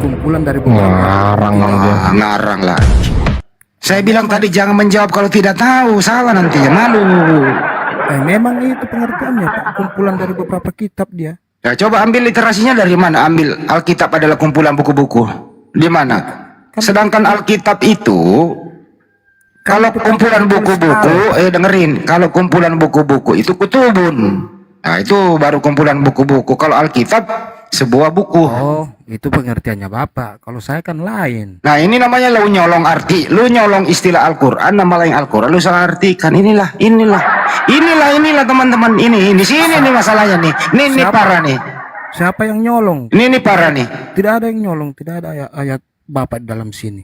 kumpulan dari beberapa Ngarang aja. Ngarang lah. Saya bilang tadi jangan menjawab kalau tidak tahu, salah nantinya malu. memang itu pengertiannya Pak, kumpulan dari beberapa kitab dia. Ya coba ambil literasinya dari mana? Ambil Alkitab adalah kumpulan buku-buku. Di mana? Sedangkan Alkitab itu kalau kumpulan buku-buku, dengerin, kalau kumpulan buku-buku itu kutubun. Nah, itu baru kumpulan buku-buku. Kalau Alkitab sebuah buku. Oh, itu pengertiannya Bapak. Kalau saya kan lain. Nah, ini namanya lu nyolong arti, lu nyolong istilah Al-Qur'an, nama lain Al-Qur'an, lu salah artikan. Inilah teman-teman. Ini di sini nih masalahnya nih. Ini parah nih. Siapa yang nyolong? Ini parah nih. Tidak ada yang nyolong, tidak ada ayat Bapak di dalam sini.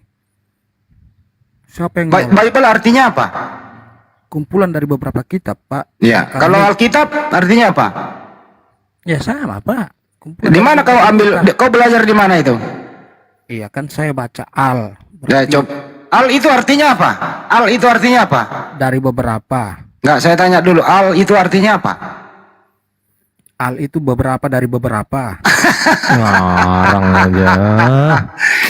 Siapa yang nyolong? Bible artinya apa? Kumpulan dari beberapa kitab, Pak. Ya, kalau Alkitab artinya apa? Ya sama, Pak. Kumpulan Di mana kau ambil? Kau belajar di mana itu? Iya kan saya baca al. Ya, coba. Al itu artinya apa? Al itu artinya apa? Dari beberapa. Enggak, saya tanya dulu. Al itu artinya apa? Al itu beberapa dari beberapa. Ngarang aja.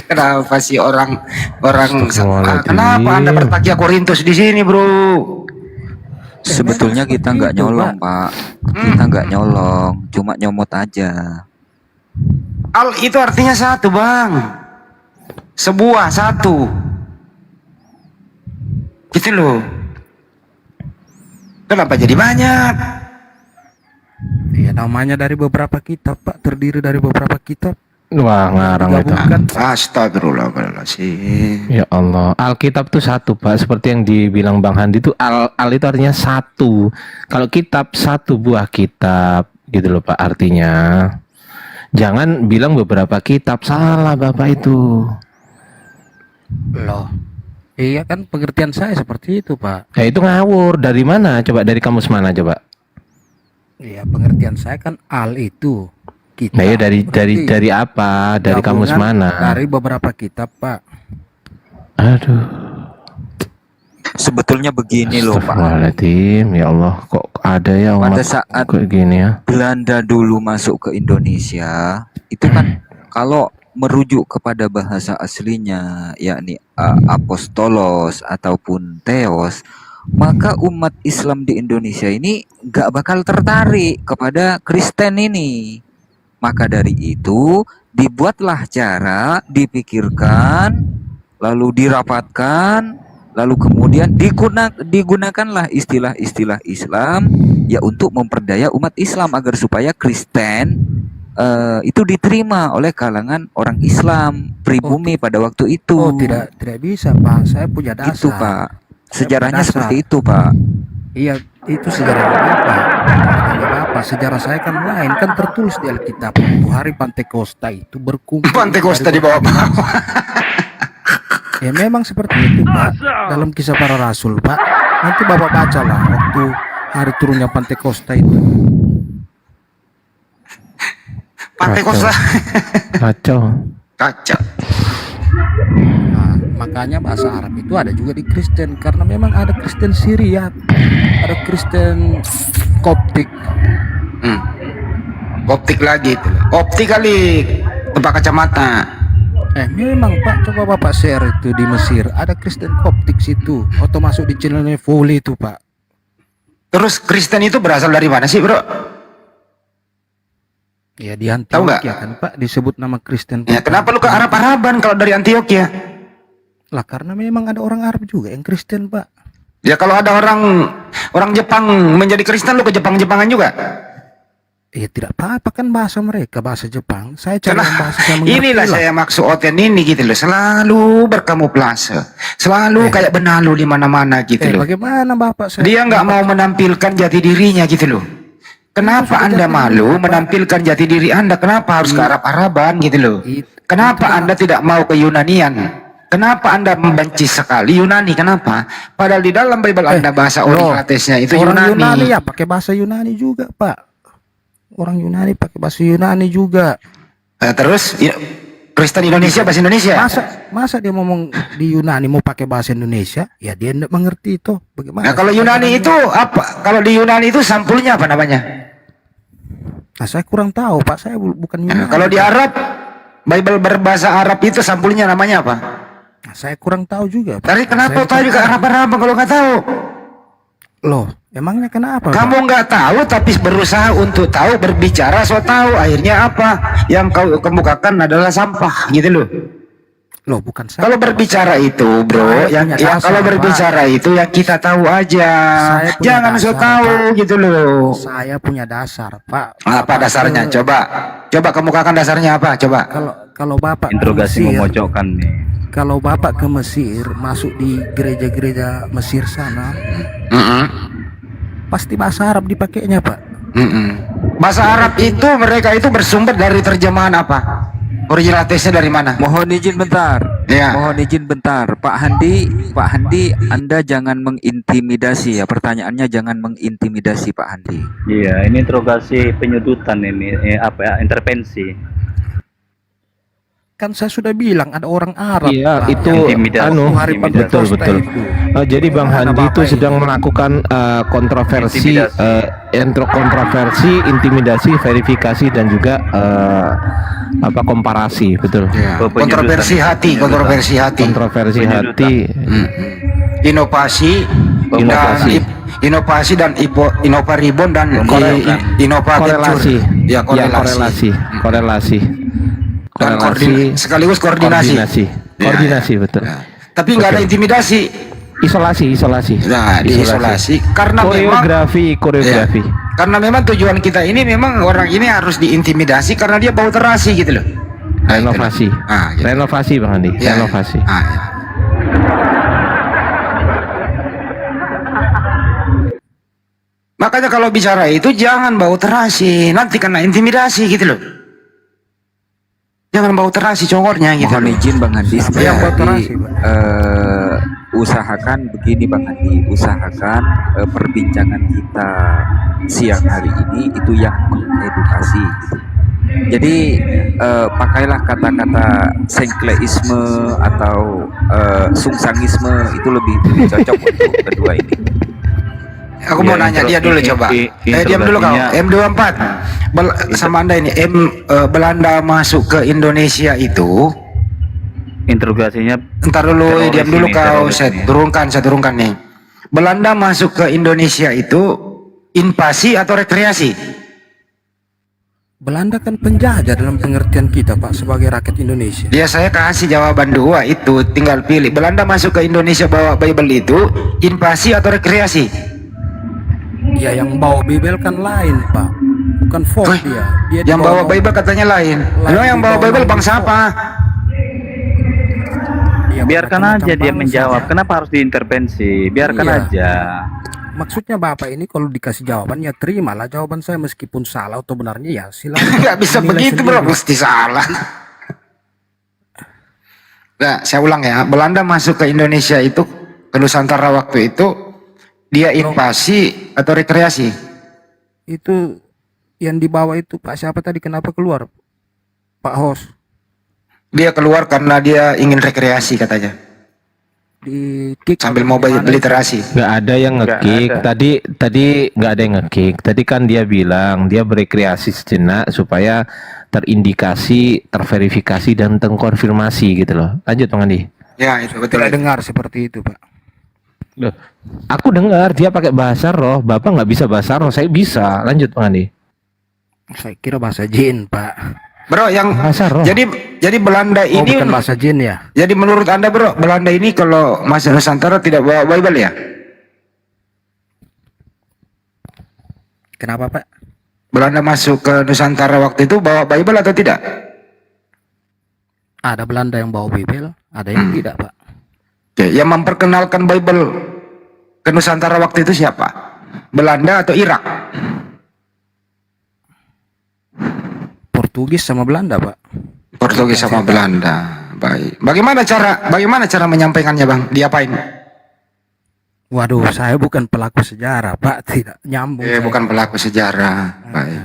Kenapa sih orang Astagfirullahaladzim. kenapa Anda bertakia Korintus di sini, Bro? Sebetulnya kita nggak nyolong, Pak. Kita nggak nyolong, cuma nyomot aja. Al itu artinya satu, Bang. Sebuah, satu. Gitu loh. Kenapa jadi banyak? Iya, namanya dari beberapa kitab, Pak. Terdiri dari beberapa kitab. Wah, ngarang itu. Digabungkan. Astagfirullahaladzim. Ya Allah, Alkitab tuh satu, Pak. Seperti yang dibilang Bang Handi itu al itu artinya satu. Kalau kitab satu buah kitab, gitu loh Pak artinya. Jangan bilang beberapa kitab, salah Bapak itu. Loh. Iya kan pengertian saya seperti itu, Pak. Ya itu ngawur. Dari mana? Coba dari kamus mana coba? Iya, pengertian saya kan al itu kitab. Nah, ya Berarti dari apa? Dari kamus gabungan mana? Dari beberapa kitab, Pak. Aduh. Sebetulnya begini loh, Pak. Astagfirullahaladzim, ya Allah, kok ada ya umat Pada saat kayak gini ya? Belanda dulu masuk ke Indonesia, itu kan kalau merujuk kepada bahasa aslinya, yakni apostolos ataupun theos, maka umat Islam di Indonesia ini gak bakal tertarik kepada Kristen ini. Maka dari itu dibuatlah cara, dipikirkan, lalu dirapatkan, lalu kemudian digunakanlah istilah-istilah Islam ya untuk memperdaya umat Islam agar supaya Kristen itu diterima oleh kalangan orang Islam pribumi pada waktu itu. Oh, tidak bisa, Pak. Saya punya dasar. Itu, Pak. Sejarahnya Dasar. seperti itu, Pak. Iya, itu sejarah Bapak. Sejarah Bapak. Sejarah saya kan lain, kan tertulis di Alkitab. Hari Pantekosta itu berkumpul. Pantekosta di bawah-bawah. Ya memang seperti itu, Pak. Dalam kisah para rasul, Pak. Nanti Bapak bacalah waktu hari turunnya Pantekosta itu. Pantekosta. Kacau. Kacau. Nah, makanya bahasa Arab itu ada juga di Kristen, karena memang ada Kristen Syriak, ada Kristen Koptik. Optik lagi itu. Optik kali. Tempat kacamata. Memang Pak, coba Bapak share itu di Mesir, ada Kristen Koptik situ, atau masuk di channelnya Foley itu, Pak. Terus Kristen itu berasal dari mana sih, Bro? Ya di Tahu nggak? Antioquia kan, Pak, disebut nama Kristen. Ya, kenapa lu ke Arab-Araban kalau dari Antioquia? Lah karena memang ada orang Arab juga yang Kristen, Pak. Ya kalau ada orang Jepang menjadi Kristen, lu ke Jepang-Jepangan juga? Ya tidak apa-apa kan bahasa mereka, bahasa Jepang. Saya cari yang bahasa saya mengerti Inilah lah. saya maksud Oten ini gitu loh, selalu berkamuflase, selalu kayak benalu di mana-mana gitu loh. Bagaimana Bapak saya? Dia nggak mau menampilkan jati dirinya gitu loh. Kenapa Anda malu menampilkan jati diri Anda? Kenapa harus ke Arab-Araban gitu loh? Kenapa Anda tidak mau ke Yunanian? Kenapa Anda membenci sekali Yunani? Kenapa? Padahal di dalam Bible Anda bahasa Orientalisnya itu orang Yunani. Yunani ya pakai bahasa Yunani juga, Pak. Orang Yunani pakai bahasa Yunani juga. Terus Kristen Indonesia bahasa Indonesia. Masa dia ngomong di Yunani mau pakai bahasa Indonesia? Ya dia tidak mengerti itu. Bagaimana? Nah, kalau Yunani itu apa? Kalau di Yunani itu sampulnya apa namanya? Nah, saya kurang tahu, Pak. Saya bukan Yunani. Nah, kalau di Arab Bible berbahasa Arab itu sampulnya namanya apa? Nah, saya kurang tahu juga, Pak. Tapi kenapa Saya tahu juga Arab-Arab kalau nggak tahu? Loh, emangnya kenapa, Pak? Kamu nggak tahu tapi berusaha untuk tahu, berbicara so tahu. Akhirnya apa? Yang kau kemukakan adalah sampah gitu loh. Loh, bukan saya. Kalau berbicara itu, bro, Saya yang punya dasar, kalau berbicara itu yang kita tahu aja. Saya punya Jangan so dasar, tahu Pak. gitu loh. Saya punya dasar, Pak. Apa dasarnya? Coba kemukakan dasarnya apa? Coba. Kalau Bapak ke Interogasi Mesir, memojokkan nih. kalau Bapak ke Mesir, masuk di gereja-gereja Mesir sana, Mm-mm. pasti bahasa Arab dipakainya, Pak. Mm-mm. Bahasa Arab itu mereka itu bersumber dari terjemahan apa? Original teksnya dari mana? Mohon izin bentar. Ya. Mohon izin bentar. Pak Handi, Anda jangan mengintimidasi ya. Pertanyaannya jangan mengintimidasi Pak Handi. Iya, ini interogasi penyudutan ini, intervensi. Kan saya sudah bilang ada orang Arab. Iya, Pak. itu Intimidasi. anu Hari betul Pentecosta betul. itu. Jadi Bang Mana Handi itu Bapak sedang ini? melakukan kontroversi, kontroversi, intimidasi, verifikasi dan juga komparasi, betul. Ya. Penyudutan. Kontroversi hati, kontroversi hati. Kontroversi Penyudutan. hati, Inovasi, Inovasi. inovasi dan inovaribon dan inovatif. korelasi, Ya, korelasi, korelasi, Dan korelasi, sekaligus koordinasi. koordinasi, betul. Ya. Tapi nggak ada Betul. intimidasi. Isolasi. Nah, diisolasi karena memang Koreografi. ya, karena memang tujuan kita ini memang orang ini harus diintimidasi karena dia bau terasi gitu loh. Nah, itu loh. Renovasi. Gitu. Renovasi Bang Andi, Ya, renovasi. ya. Ya. Makanya kalau bicara itu jangan bau terasi, nanti kena intimidasi gitu loh. Jangan bau terasi congornya gitu. Mohon loh. izin Bang Handi sekali yang lagi, berterasi, Pak? usahakan begini Bang Handi, usahakan perbincangan kita siang hari ini itu yang mengedukasi gitu. Jadi pakailah kata-kata sengkleisme atau sungsangisme itu lebih cocok untuk kedua ini. Aku mau Ya, nanya dia dulu coba. Diam dulu kau. interogasinya- M24. Sama Anda ini Belanda masuk ke Indonesia itu. Interogasinya Entar dulu, Teroris diam dulu ini, kau. teroris Saya ini. turunkan nih. Belanda masuk ke Indonesia itu invasi atau rekreasi? Belanda kan penjajah dalam pengertian kita, Pak, sebagai rakyat Indonesia. Ya saya kasih jawaban dua itu, tinggal pilih. Belanda masuk ke Indonesia bawa Bible itu invasi atau rekreasi? Ya, yang bawa Bible kan lain, Pak. Bukan folk Wih, dia. yang bawa Bible katanya lain. Lo yang bawa Bible bangsa apa? Ya, biarkan macam-macam aja dia bangsa, menjawab. ya. Kenapa harus diintervensi? Biarkan Iya. aja. Maksudnya Bapak ini kalau dikasih jawaban ya terimalah jawaban saya meskipun salah atau benarnya ya silakan. Nggak bisa Nilai begitu bro, sendiri. mesti salah. Nah, saya ulang ya. Belanda masuk ke Indonesia itu, ke Nusantara waktu itu, dia invasi atau rekreasi? Itu yang dibawa itu Pak siapa tadi kenapa keluar? Pak Hos Dia keluar karena dia ingin rekreasi katanya. di kick Sambil mau beli terasi. Nggak ada yang Nggak ngekick. ada. Tadi nggak ada yang ngekick. Tadi kan dia bilang dia berekreasi sejenak supaya terindikasi, terverifikasi dan terkonfirmasi gitu loh. Lanjut Bang Andi. Ya itu betul. tidak dengar seperti itu Pak. Loh, aku dengar dia pakai bahasa roh. Bapak nggak bisa bahasa roh, saya bisa. Lanjut Bang Andi. Saya kira bahasa jin Pak. Bro, yang Bahasa roh. jadi Belanda Oh ini, bukan bahasa jin ya? jadi menurut Anda bro, Belanda ini kalau masuk Nusantara tidak bawa Bible ya? Kenapa Pak? Belanda masuk ke Nusantara waktu itu bawa Bible atau tidak? Ada Belanda yang bawa Bible, ada yang tidak Pak. Oke, yang memperkenalkan Bible ke Nusantara waktu itu siapa? Belanda atau Irak? Portugis sama Belanda Pak. Portugis sama Belanda. Baik. Bagaimana cara menyampaikannya bang? Diapain? Waduh, saya bukan pelaku sejarah Pak, tidak nyambung. saya. Bukan pelaku sejarah. Baik.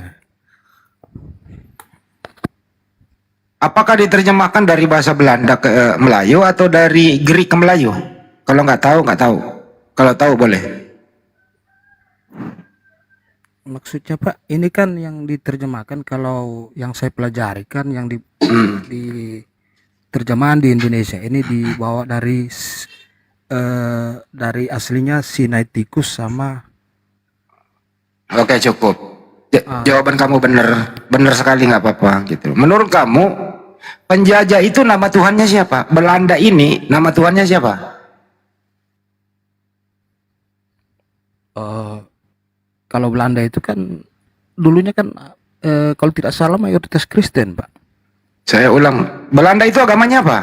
Apakah diterjemahkan dari bahasa Belanda ke Melayu atau dari Greek ke Melayu? Kalau nggak tahu, nggak tahu. Kalau tahu boleh. Maksudnya Pak, ini kan yang diterjemahkan, kalau yang saya pelajari kan yang di terjemahan di Indonesia ini dibawa dari aslinya Sinaiticus sama Oke, cukup. Jawaban kamu benar sekali, nggak apa-apa gitu. Menurut kamu penjajah itu nama Tuhannya siapa? Belanda ini nama Tuhannya siapa? eh, kalau Belanda itu kan dulunya kan kalau tidak salah mayoritas Kristen Pak. Saya ulang, Belanda itu agamanya apa?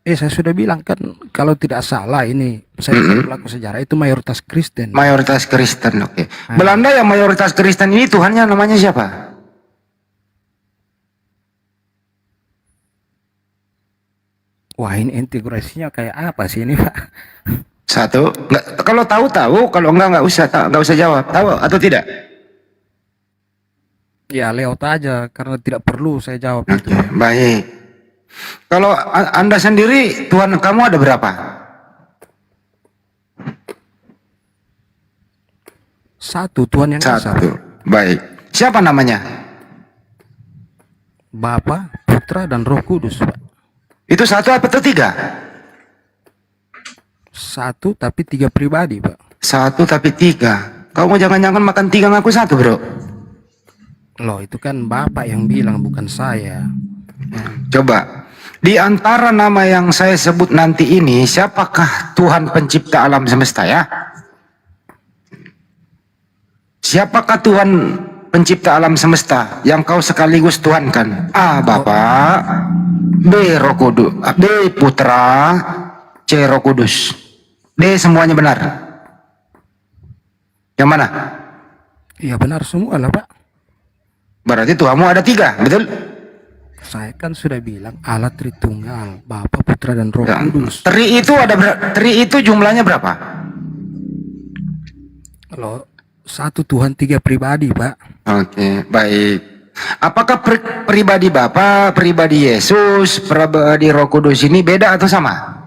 Saya sudah bilang kan, kalau tidak salah ini saya pelaku sejarah itu mayoritas Kristen. Mayoritas Kristen, oke. Belanda yang mayoritas Kristen ini Tuhannya namanya siapa? Wah, ini integrasinya kayak apa sih ini Pak? Satu, nggak, kalau tahu, kalau nggak usah nggak usah jawab. Tahu atau tidak? Ya lewat aja karena tidak perlu saya jawab Oke, itu. baik. Kalau Anda sendiri, Tuhan kamu ada berapa? Satu, Tuhan yang Esa. Satu. Baik. Siapa namanya? Bapa, Putra, dan Roh Kudus Pak. Itu satu apa itu tiga? Satu tapi tiga pribadi Pak. Satu tapi tiga. Kamu jangan-jangan makan tiga ngaku satu, bro? Loh, itu kan Bapak yang bilang, bukan saya. Coba. Di antara nama yang saya sebut nanti ini, siapakah Tuhan pencipta alam semesta ya? Siapakah Tuhan pencipta alam semesta yang kau sekaligus tuhankan? A. Bapa, B. Roh Kudus, B. Putra, C. Roh Kudus. D. Semuanya benar. Yang mana? Ya benar semua lah Pak. Berarti Tuhanmu ada tiga, betul? Saya kan sudah bilang Allah Tritunggal, Bapa, Putra, dan Roh Ya. Kudus. Tri itu jumlahnya berapa? Loh, satu Tuhan tiga pribadi Pak. Oke, baik. Apakah pribadi Bapa, pribadi Yesus, pribadi Roh Kudus ini beda atau sama?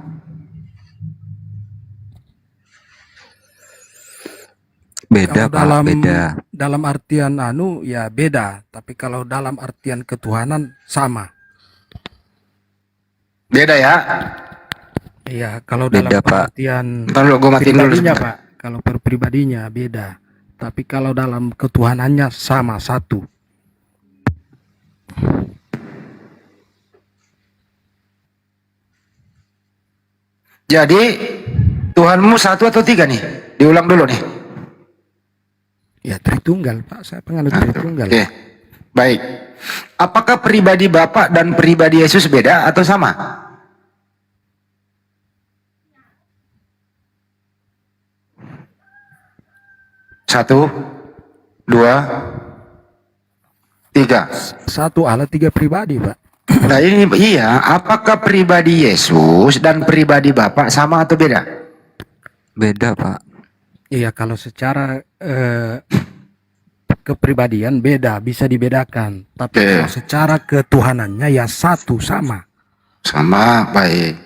Beda, Kalau Pak, beda. dalam artian ya beda, tapi kalau dalam artian ketuhanan sama. Beda ya? Iya, kalau Beda, dalam Pak. artian Ntar lu gue matiin dulu pribadinya sebentar. Pak, kalau per pribadinya beda. Tapi kalau dalam ketuhanannya sama, satu. Jadi Tuhanmu satu atau tiga nih? Diulang dulu nih. Ya Tritunggal Pak, saya penganut Tritunggal. Oke, baik. Apakah pribadi Bapak dan pribadi Yesus beda atau sama? Satu, dua, tiga. Satu Allah tiga pribadi Pak. Nah ini iya, apakah pribadi Yesus dan pribadi Bapak sama atau beda? Beda, Pak. Iya, kalau secara kepribadian beda, bisa dibedakan. Tapi Oke. kalau secara ketuhanannya ya satu, sama. Sama, baik.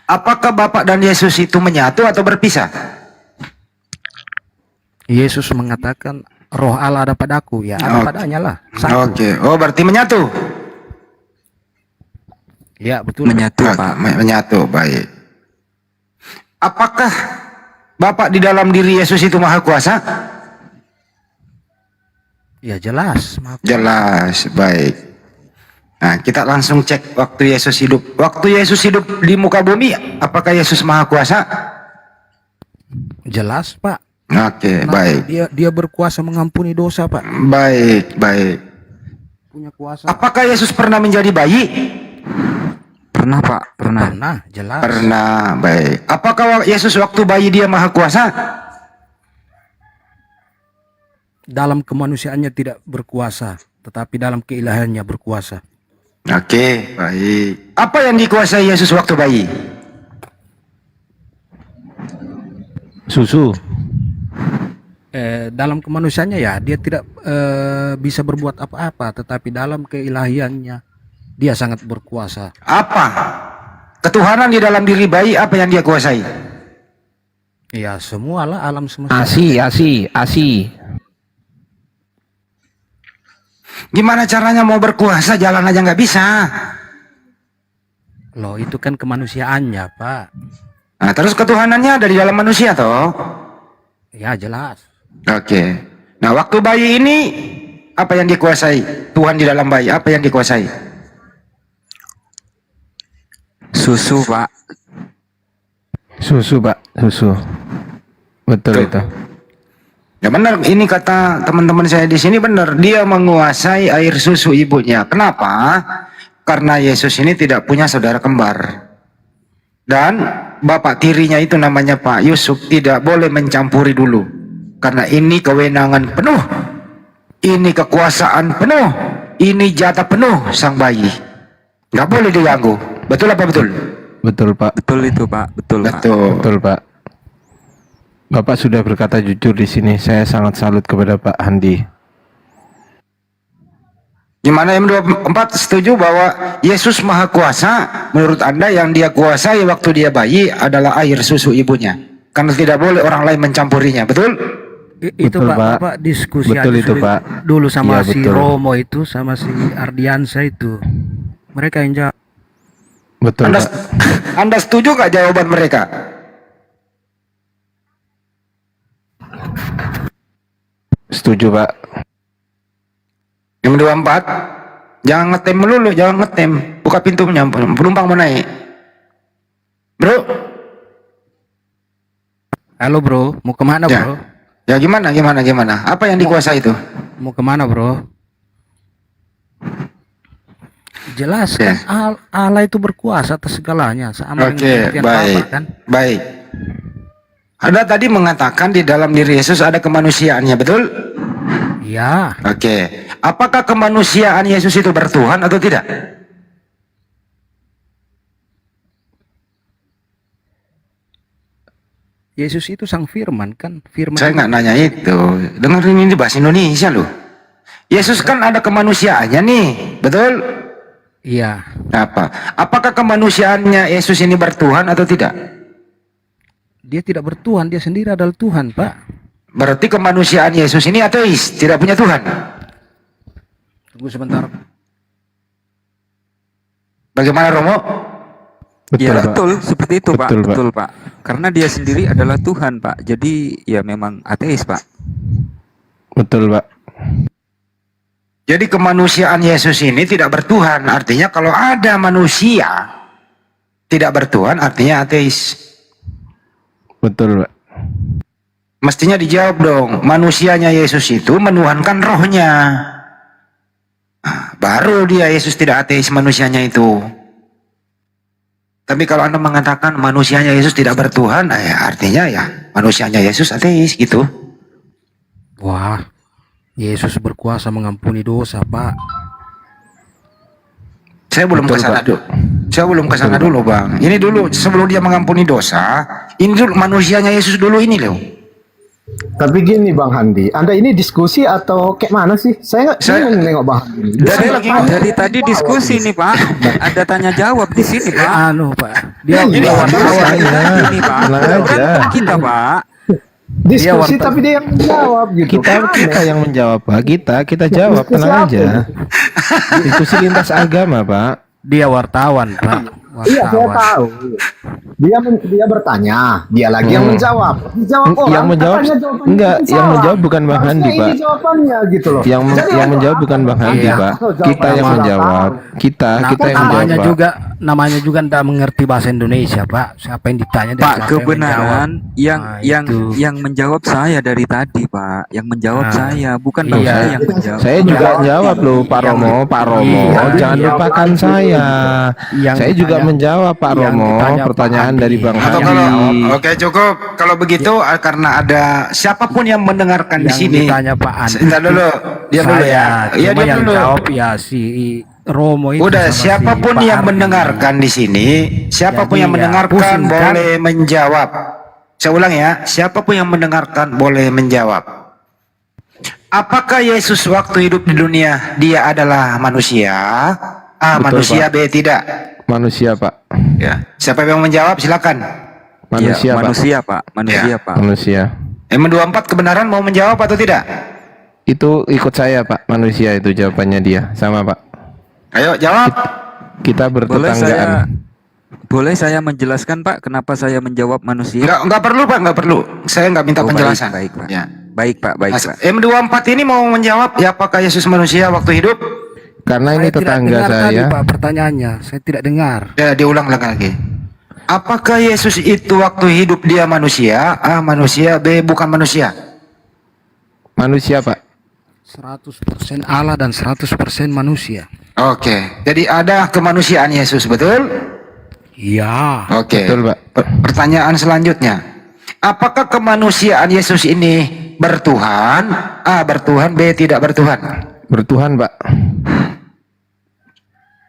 Apakah Bapak dan Yesus itu menyatu atau berpisah? Yesus mengatakan Roh Allah ada padaku, ya ada Oke. padanya lah. Satu. Oke, oh berarti menyatu. Ya betul. Menyatu, Pak. Menyatu, baik. Apakah Bapak di dalam diri Yesus itu maha kuasa? Ya jelas. Maaf. Jelas, baik. Nah, kita langsung cek waktu Yesus hidup. Waktu Yesus hidup di muka bumi, apakah Yesus maha kuasa? Jelas Pak. Oke, Nah, baik. dia berkuasa mengampuni dosa Pak. Baik, baik. Punya kuasa. Apakah Yesus pernah menjadi bayi? Pernah, Pak. Pernah. Pernah, jelas. Pernah, baik. Apakah Yesus waktu bayi dia maha kuasa? Dalam kemanusiaannya tidak berkuasa, tetapi dalam keilahiannya berkuasa. Oke, baik. Apa yang dikuasai Yesus waktu bayi? Susu. Dalam kemanusiaannya ya dia tidak bisa berbuat apa-apa, tetapi dalam keilahiannya dia sangat berkuasa. Apa? Ketuhanan di dalam diri bayi apa yang dia kuasai? Ya semualah alam semesta. Asi. Gimana caranya mau berkuasa jalan aja nggak bisa. Loh itu kan kemanusiaannya Pak. Nah, terus ketuhanannya ada di dalam manusia toh. Ya jelas. Oke. Nah, waktu bayi ini apa yang dikuasai? Tuhan di dalam bayi apa yang dikuasai? Susu, Pak. Susu, Pak. Susu. Betul itu. Ya benar, ini kata teman-teman saya di sini benar. Dia menguasai air susu ibunya. Kenapa? Karena Yesus ini tidak punya saudara kembar. Dan bapak tirinya itu namanya Pak Yusuf tidak boleh mencampuri dulu. Karena ini kewenangan penuh. Ini kekuasaan penuh. Ini jatah penuh sang bayi. Nggak boleh diganggu. Betul apa betul? Betul, Pak. Betul itu, Pak. Betul, Pak. Betul, Pak. Bapak sudah berkata jujur di sini. Saya sangat salut kepada Pak Handi. Gimana M24 setuju bahwa Yesus Maha Kuasa? Menurut Anda yang dia kuasai waktu dia bayi adalah air susu ibunya. Karena tidak boleh orang lain mencampurinya. Betul? Itu Betul, Pak, Pak. Bapak diskusi Betul aja itu, Pak. dulu sama Iya, si betul. Romo itu sama si Ardiansa itu. Mereka yang jawab. Betul, Anda, Pak. Anda setuju gak jawaban mereka? Setuju, Pak. M24 jangan ngetem melulu, jangan ngetem. Buka pintunya, penumpang mau naik. Bro, Halo bro, mau kemana ya. bro? Ya gimana? Apa yang dikuasai itu? Mau kemana bro? Jelas Ya. kan Allah itu berkuasa atas segalanya. Sama Oke, dengan pengertian baik. Bapak, kan? Baik. Anda tadi mengatakan di dalam diri Yesus ada kemanusiaannya, betul? Iya. Oke. Apakah kemanusiaan Yesus itu bertuhan atau tidak? Yesus itu sang firman kan? Firman Saya nggak nanya itu. Dengerin ini bahasa Indonesia loh. Yesus kan ada kemanusiaannya nih, betul? Iya. Apa? Apakah kemanusiaannya Yesus ini bertuhan atau tidak? Dia tidak bertuhan, dia sendiri adalah Tuhan, Pak. Berarti kemanusiaan Yesus ini ateis, tidak punya Tuhan. Tunggu sebentar. Bagaimana Romo? Ya, Pak. betul. Seperti itu, Pak. Betul, Pak. Betul, Pak. Karena dia sendiri adalah Tuhan, Pak. Jadi, ya memang ateis, Pak. Betul, Pak. Jadi kemanusiaan Yesus ini tidak bertuhan. Artinya kalau ada manusia tidak bertuhan, artinya ateis. Betul, Pak. Mestinya dijawab dong. Manusianya Yesus itu menuhankan rohnya. Nah, baru dia Yesus tidak ateis manusianya itu. Tapi kalau Anda mengatakan manusianya Yesus tidak bertuhan, ya artinya ya manusianya Yesus ateis gitu. Wah, Yesus berkuasa mengampuni dosa, Pak. Saya belum Betul, ke sana Pak. dulu. Saya belum ke sana dulu, Bang. Ini dulu sebelum dia mengampuni dosa, ini dulu manusianya Yesus dulu ini loh. Tapi gini Bang Handi, Anda ini diskusi atau kayak mana sih? Saya bingung nengok Bang Handi. Dari tadi diskusi nih, Pak. Ada tanya jawab di sini, Pak. Anu, Pak. Dia Ini wartawan. Ini, Pak. Tenang aja. Berantem kita, Pak. Diskusi Dia tapi dia yang menjawab gitu. Kita yang menjawab, Pak. Kita jawab, Diskusi tenang apa aja. Diskusi lintas agama, Pak. Dia wartawan, Pak. Iya saya tahu. Dia bertanya, dia lagi yang menjawab. Dijawab orang. Yang menjawab katanya jawabannya enggak, itu yang salah. menjawab bukan Bang Harusnya Handi, ini Pak. jawabannya gitu loh. Yang Jadi yang untuk menjawab apa? bukan Bang Handi, Iya. Pak. Jawabannya Kita yang salah menjawab. tahu. Kita yang namanya menjawab, Pak. namanya juga tidak mengerti bahasa Indonesia, Pak. Siapa yang ditanya dan Pak, siapa yang kebenaran menjawab. yang Nah, itu. yang menjawab saya dari tadi, Pak. Yang menjawab Nah, saya, bukan Bang iya. saya yang menjawab. Saya juga jawab loh, Pak Romo. Pak Romo, Iya. jangan lupakan saya. Yang Saya juga ditanya- menjawab, Pak yang Romo. ditanya Pak Pertanyaan Handi. dari Bang Atau Handi. kalau oke cukup kalau begitu karena ada siapapun yang mendengarkan di Yang sini. ditanya Pak Andi. Sebentar dulu, diam dulu ya. Iya Cuma diam yang dulu. jawab ya si Romo itu. Udah sama si siapapun Pak yang Ardi. mendengarkan di sini, siapapun Jadi yang ya, mendengarkan pusing, kan? boleh menjawab. Saya ulang ya, siapapun yang mendengarkan boleh menjawab. Apakah Yesus waktu hidup di dunia dia adalah manusia? A Betul, manusia, Pak. B tidak. Manusia, Pak. Ya, siapa yang menjawab silakan. Manusia, Ya, Pak. manusia, Pak. Manusia, Pak. Manusia. M24 kebenaran mau menjawab atau tidak? Itu ikut saya, Pak. Manusia itu jawabannya dia. Sama, Pak. Ayo jawab. Kita bertetanggaan. Boleh saya menjelaskan, Pak, kenapa saya menjawab manusia? Enggak perlu Pak, enggak perlu. Saya enggak minta Oh, penjelasan. baik, Pak. Ya. Baik, Pak. Baik, Nah, Pak. M24 ini mau menjawab ya apakah Yesus manusia waktu hidup? Karena ini Saya tidak tetangga dengar tadi, saya. Pak, pertanyaannya. Saya tidak dengar. Ya, diulang lagi. Apakah Yesus itu waktu hidup dia manusia? A manusia, B bukan manusia. Manusia, Pak. 100% Allah dan 100% manusia. Oke. Jadi ada kemanusiaan Yesus, betul? Iya. Oke. Betul, Pak. Pertanyaan selanjutnya. Apakah kemanusiaan Yesus ini bertuhan? A bertuhan, B tidak bertuhan. Bertuhan, Pak.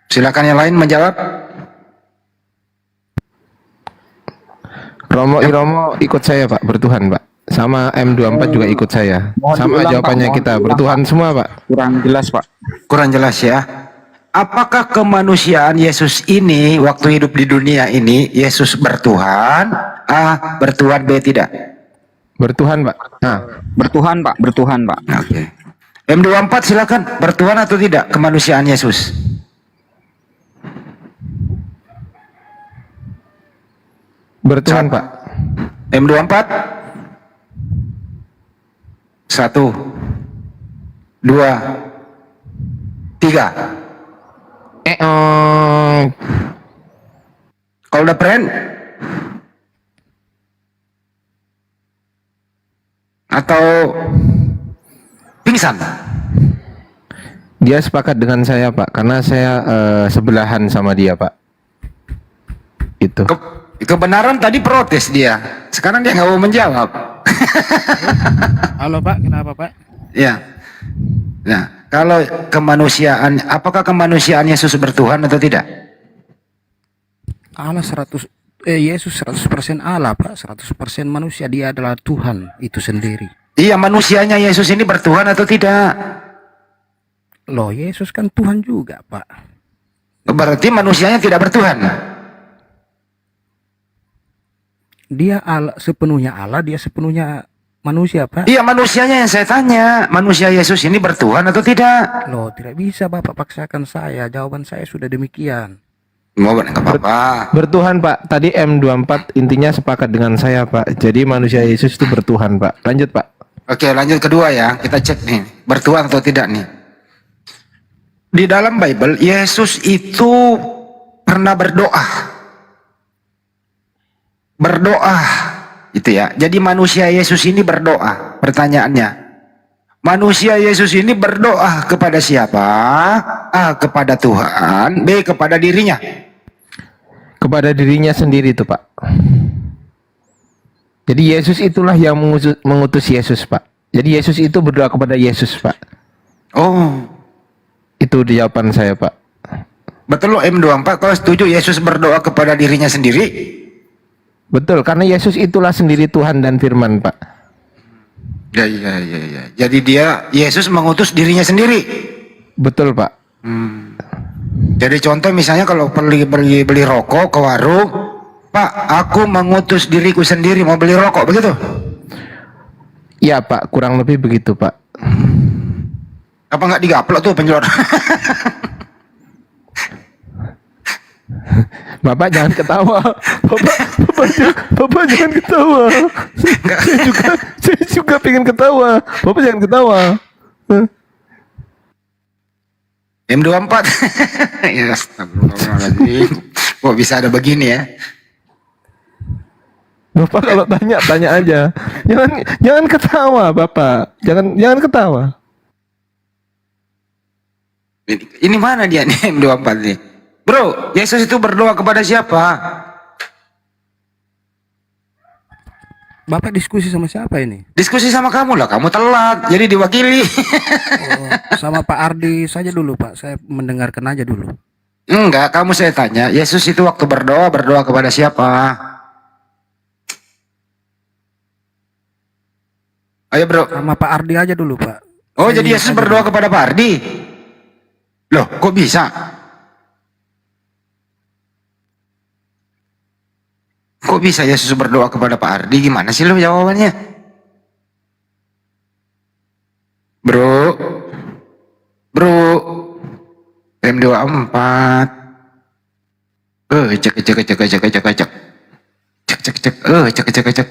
Silakan yang lain menjawab. Romo Iromo ikut saya, Pak. Bertuhan, Pak. Sama M24 juga ikut saya. Sama jawabannya kita. Bertuhan semua, Pak. Kurang jelas, Pak. Kurang jelas ya. Apakah kemanusiaan Yesus ini waktu hidup di dunia ini Yesus bertuhan? A bertuhan, B tidak. Bertuhan, Pak. Nah, Bertuhan, Pak. Bertuhan, Pak. Oke. M24 silakan, bertuhan atau tidak kemanusiaan Yesus? bertuhan, Pak. M24 1 2 3. Kalau udah friend atau pingsan? Dia sepakat dengan saya, Pak, karena saya sebelahan sama dia, Pak. Itu. Kebenaran tadi protes dia, sekarang dia nggak mau menjawab. Halo Pak, kenapa Pak? Ya, nah kalau kemanusiaan, apakah kemanusiaan Yesus bertuhan atau tidak? Allah Yesus 100% Allah Pak, 100% manusia, dia adalah Tuhan itu sendiri. Iya, manusianya Yesus ini bertuhan atau tidak? Loh, Yesus kan Tuhan juga Pak. Berarti manusianya tidak bertuhan. Dia Allah, sepenuhnya Allah, dia sepenuhnya manusia Pak. Iya, manusianya yang saya tanya, manusia Yesus ini bertuhan atau tidak? Loh, tidak bisa Bapak paksakan saya, jawaban saya sudah demikian. Mau nggak apa-apa. Bertuhan, Pak. Tadi M24 intinya sepakat dengan saya, Pak. Jadi manusia Yesus itu bertuhan, Pak. Lanjut, Pak. Oke, lanjut kedua ya, kita cek nih, bertuhan atau tidak nih. Di dalam Bible, Yesus itu pernah berdoa. Berdoa, itu ya. Jadi manusia Yesus ini berdoa. Pertanyaannya, manusia Yesus ini berdoa kepada siapa? A, kepada Tuhan. B, kepada dirinya. Kepada dirinya sendiri tuh, Pak. Jadi Yesus itulah yang mengutus Yesus, Pak. Jadi Yesus itu berdoa kepada Yesus, Pak. Oh, Itu jawaban saya, Pak. betul loh M24. Kalau setuju Yesus berdoa kepada dirinya sendiri? Betul, karena Yesus itulah sendiri Tuhan dan firman, Pak. Ya. Jadi Yesus mengutus dirinya sendiri. Betul, Pak. Jadi contoh misalnya kalau beli rokok ke warung, Pak, aku mengutus diriku sendiri mau beli rokok, begitu? Ya, Pak, kurang lebih begitu, Pak. Apa nggak digaplok tuh penjual? Bapak jangan ketawa. Bapak jangan ketawa. Saya juga pengen ketawa. Bapak jangan ketawa. M24. Ya, astagfirullahaladzim. Kok bisa ada begini ya? Bapak kalau tanya aja. Jangan ketawa, Bapak. Jangan ketawa. Ini mana dia nih M24 nih? Bro, Yesus itu berdoa kepada siapa? Bapak diskusi sama siapa ini? Diskusi sama kamu lah, kamu telat, jadi diwakili. Oh, sama Pak Ardi saja dulu Pak, saya mendengarkan aja dulu. Enggak, kamu saya tanya, Yesus itu waktu berdoa kepada siapa? Ayo bro. Sama Pak Ardi aja dulu Pak. Oh, Saya jadi Yesus berdoa kepada Pak Ardi? Loh, kok bisa? Kok bisa Yesus berdoa kepada Pak Ardi? Gimana sih lo jawabannya? Bro, bro, M24. Cek.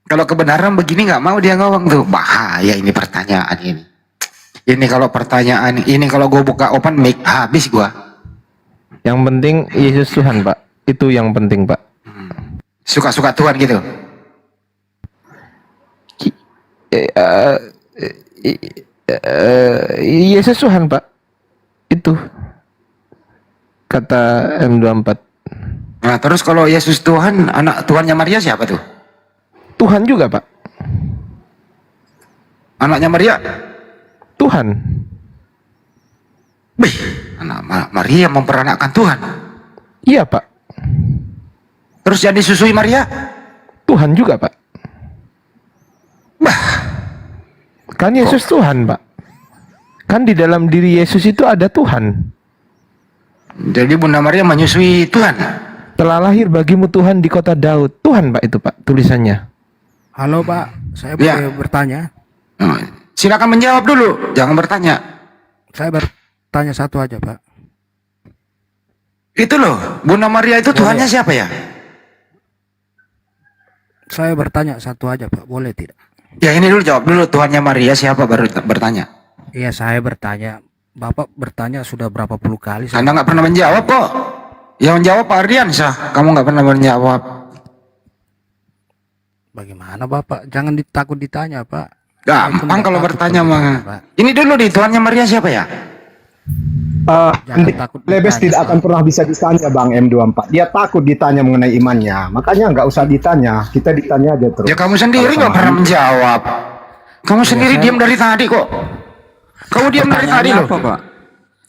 Kalau kebenaran begini nggak mau dia ngomong tuh, bahaya ini pertanyaan ini. Ini kalau pertanyaan ini kalau gue buka open mic habis gua. Yang penting Yesus Tuhan, Pak. Itu yang penting, Pak. Suka-suka Tuhan gitu. Yesus Tuhan, Pak. Itu kata M24. Nah terus kalau Yesus Tuhan, anak Tuhannya Maria siapa tuh? Tuhan juga, Pak. Anaknya Maria? Tuhan. Bih, Maria memperanakkan Tuhan. Iya, Pak. Terus yang disusui Maria? Tuhan juga, Pak. Bah, Kan Yesus Tuhan, Pak. Kan di dalam diri Yesus itu ada Tuhan. jadi Bunda Maria menyusui Tuhan. Telah lahir bagimu Tuhan di kota Daud. Tuhan, Pak, itu, Pak, tulisannya. Halo Pak, saya Ya. boleh bertanya? Oh, silakan menjawab dulu, jangan bertanya. Saya bertanya satu aja Pak. Itu loh, Bunda Maria itu Tuhannya siapa ya? Saya bertanya satu aja Pak, boleh tidak? Ya ini dulu jawab dulu, Tuhannya Maria siapa baru bertanya. Iya saya bertanya. Bapak bertanya sudah berapa puluh kali. Saya... Anda nggak pernah menjawab kok. Yang menjawab Pak Ardiansyah, kamu nggak pernah menjawab. Bagaimana Bapak? Jangan takut ditanya Pak. Gampang kalau bertanya mah. Pak. Ini dulu nih, Tuhannya Maria siapa ya? Jangan takut Lebes ditanya, tidak Pak. akan pernah bisa ditanya Bang M24. Dia takut ditanya mengenai imannya. Makanya nggak usah ditanya. Kita ditanya aja terus. Ya kamu sendiri nggak pernah menjawab. Kamu sendiri diam dari tadi kok. Kamu diam dari tadi Pertanyaannya loh. apa, Pak?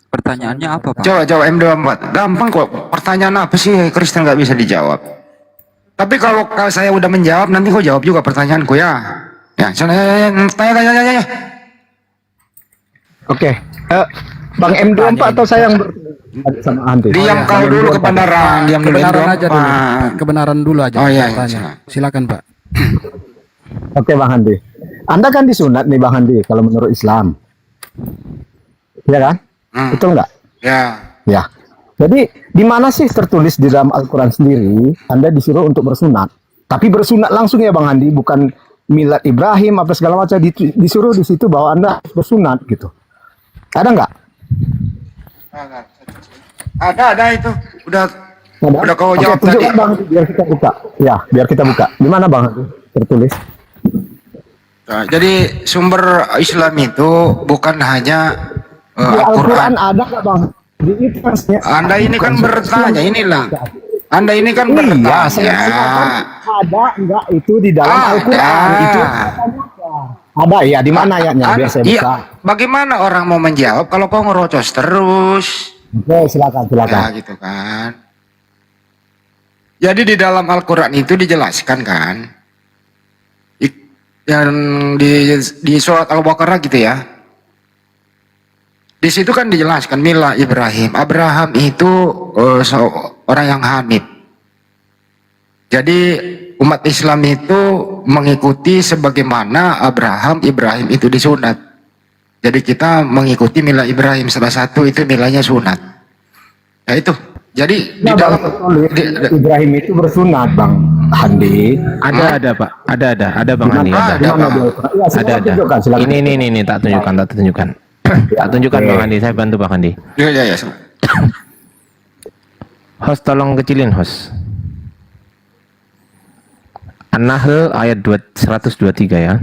Pertanyaannya apa, Pak? Jawab M24. Gampang kok. Pertanyaan apa sih Kristen nggak bisa dijawab? Tapi kalau saya udah menjawab, nanti kau jawab juga pertanyaanku ya. Ya, tanya. Oke. Bang M24 atau saya yang bertanya sama Andi? Diam kau dulu kebenaran, diam dulu Kebenaran aja dulu. M24. Kebenaran dulu aja. Oh, iya, saya tanya. silakan. Silakan Pak. Oke Bang Andi. Anda kan disunat nih Bang Andi kalau menurut Islam. Ya kan? Betul nggak? Ya. Ya. Jadi di mana sih tertulis di dalam Al-Quran sendiri Anda disuruh untuk bersunat? Tapi bersunat langsung ya Bang Andi, bukan milad Ibrahim apa segala macam. Disuruh di situ bahwa Anda harus bersunat gitu. Ada nggak? Ada itu. Ada? Udah kau Oke, jawab tadi. tunjukkan Bang Andi, biar kita buka. Ya, biar kita buka. Di mana Bang Andi tertulis? Nah, jadi sumber Islam itu bukan hanya Di Al-Quran Al-Quran. ada nggak Bang? Di Islamnya. Anda ini kan bertanya, inilah. Anda ini kan Iya, bertanya. saya silakan. Ada enggak itu di dalam Ada. Al-Quran? Itu ada ya, di mana ayatnya? Biar saya Iya. buka. Bagaimana orang mau menjawab kalau kau ngerocos terus? Oke, silakan. Ya gitu kan. Jadi di dalam Al-Quran itu dijelaskan kan, yang di surat Al-Baqarah gitu ya. Di situ kan dijelaskan mila Ibrahim. Abraham itu orang yang Hanif. Jadi umat Islam itu mengikuti sebagaimana Ibrahim itu disunat. Jadi kita mengikuti mila Ibrahim, salah satu itu milanya sunat. Ya itu. Jadi di Nah, dalam Bang, Ibrahim itu bersunat, Bang Handi. Ada Pak. Ada Bang Andi, Di ada. mana dia? Ya, silakan Ada. tunjukkan, silakan. Ini tak tunjukkan. Tak tunjukkan Bang Andi, saya bantu Bang Andi. ya. Host tolong kecilin host. An-Nahl ayat 123 ya.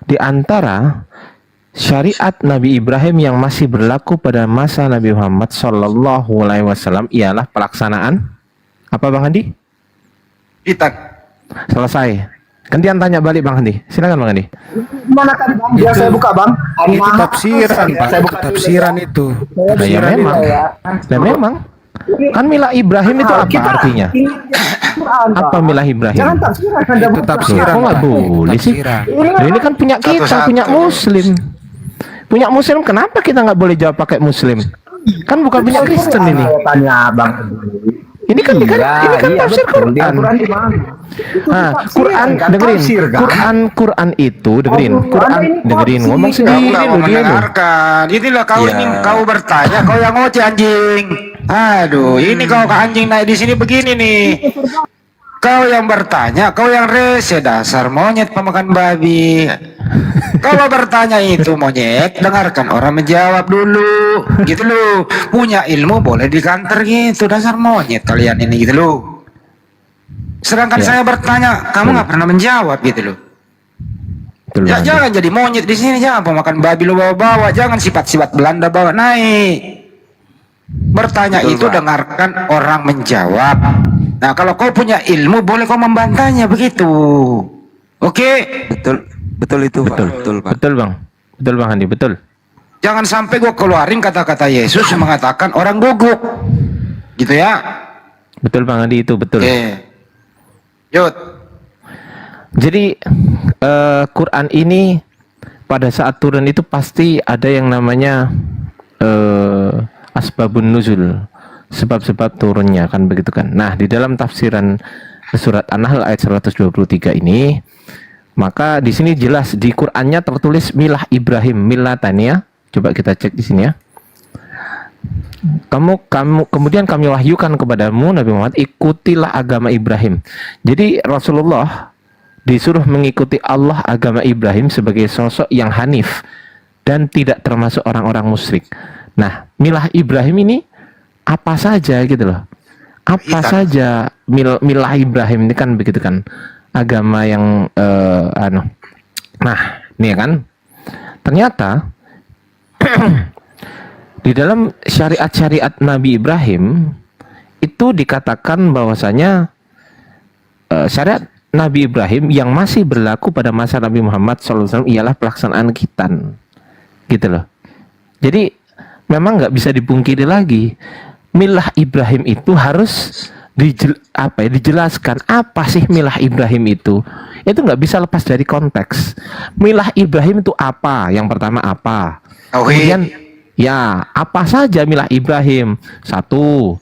Di antara syariat Nabi Ibrahim yang masih berlaku pada masa Nabi Muhammad Sallallahu Alaihi Wasallam ialah pelaksanaan apa Bang Andi? Kita Selesai. Gantian tanya balik Bang Andi. Silakan Bang Andi. Mana tadi Bang? Biar saya buka Bang. Itu tafsiran Pak. Saya buka Tafsiran itu. Nah, ya memang. Dan memang. Kan milah Ibrahim itu apa artinya? Apa milah Ibrahim? Jangan tafsiran Anda Itu buka. tafsiran. Kok nggak Pak. boleh sih? Tafsiran. Nah, ini kan punya kita, Satu-satu. punya Muslim. Punya Muslim, kenapa kita nggak boleh jawab pakai Muslim? Kan bukan punya Kristen ini. Saya tanya Bang. Ini kan Iya, ini kan iya, tafsir betul. Di Quran. Al-Quran di mana? Itu Ah, ditafsirkan, Quran kan? dengerin. Tafsir, kan? Quran itu dengerin. Oh, Quran Anda ini dengerin. tafsir. Ngomong Kau sendiri nggak mau loh dia loh. mendengarkan. Inilah kau Iya. ini kau bertanya, kau yang ngoceh anjing. Aduh, ini kau ke anjing naik di sini begini nih. Kau yang bertanya, kau yang rese, dasar monyet pemakan babi. Kalau bertanya itu monyet, dengarkan orang menjawab dulu. Gitu loh. Punya ilmu boleh dikanter gitu, dasar monyet kalian ini gitu loh. Sedangkan Ya. saya bertanya, kamu nggak pernah menjawab gitu loh. Betul Ya banget. jangan jadi monyet di sini, jangan pemakan babi lo bawa-bawa, jangan sifat-sifat Belanda bawa naik. Bertanya Betul, itu Pak. dengarkan orang menjawab. Nah, kalau kau punya ilmu boleh kau membantahnya begitu. Oke? Betul, betul itu Pak. Betul. Betul Pak. Betul Bang. Betul Bang Handi, betul. Jangan sampai gua keluarin kata-kata Yesus yang mengatakan orang guguk. Gitu ya. Betul Bang Handi itu betul. Oke. Yud. Jadi Quran ini pada saat turun itu pasti ada yang namanya asbabun nuzul, sebab-sebab turunnya kan begitu kan. Nah, di dalam tafsiran surat An-Nahl ayat 123 ini, maka di sini jelas di Qur'annya tertulis milah Ibrahim millatania. Coba kita cek di sini ya. Kemudian kami wahyukan kepadamu Nabi Muhammad, ikutilah agama Ibrahim. Jadi Rasulullah disuruh mengikuti Allah agama Ibrahim sebagai sosok yang hanif dan tidak termasuk orang-orang musyrik. Nah, milah Ibrahim ini apa saja gitu loh. Apa saja milah Ibrahim ini kan begitu kan. Agama yang Nah, ini ya kan. Ternyata di dalam syariat-syariat Nabi Ibrahim itu dikatakan bahwasanya syariat Nabi Ibrahim yang masih berlaku pada masa Nabi Muhammad SAW ialah pelaksanaan khitan, gitu loh. Jadi memang nggak bisa dipungkiri lagi, milah Ibrahim itu harus dijelaskan apa sih milah Ibrahim itu nggak bisa lepas dari konteks. Milah Ibrahim itu apa? Yang pertama apa? Kemudian ya apa saja milah Ibrahim? Satu,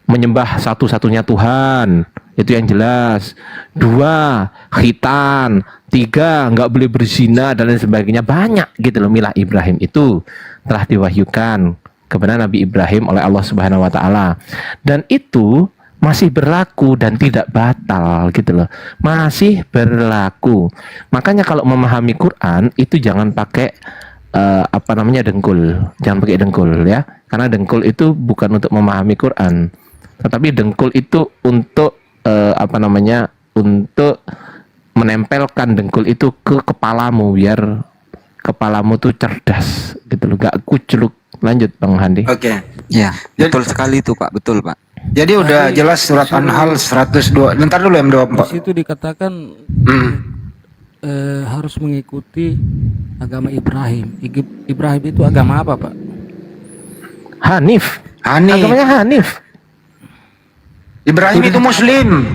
menyembah satu-satunya Tuhan, itu yang jelas. Dua, khitan. Tiga, nggak boleh berzina dan lain sebagainya. Banyak gitu loh milah Ibrahim itu telah diwahyukan kepada Nabi Ibrahim oleh Allah Subhanahu wa taala. Dan itu masih berlaku dan tidak batal gitu loh. Masih berlaku. Makanya kalau memahami Quran itu jangan pakai dengkul. Jangan pakai dengkul ya. Karena dengkul itu bukan untuk memahami Quran. Tetapi dengkul itu untuk untuk menempelkan dengkul itu ke kepalamu biar kepalamu tuh cerdas gitu loh, gak kucluk. Lanjut Bang Handi. Oke. Ya, betul sekali itu Pak. Betul Pak. Jadi udah jelas surat An-Nahl 102. Bentar dulu Di M24. situ dikatakan harus mengikuti agama Ibrahim. Ibrahim itu agama apa, Pak? Hanif. Hanif. Agamanya Hanif. Ibrahim itu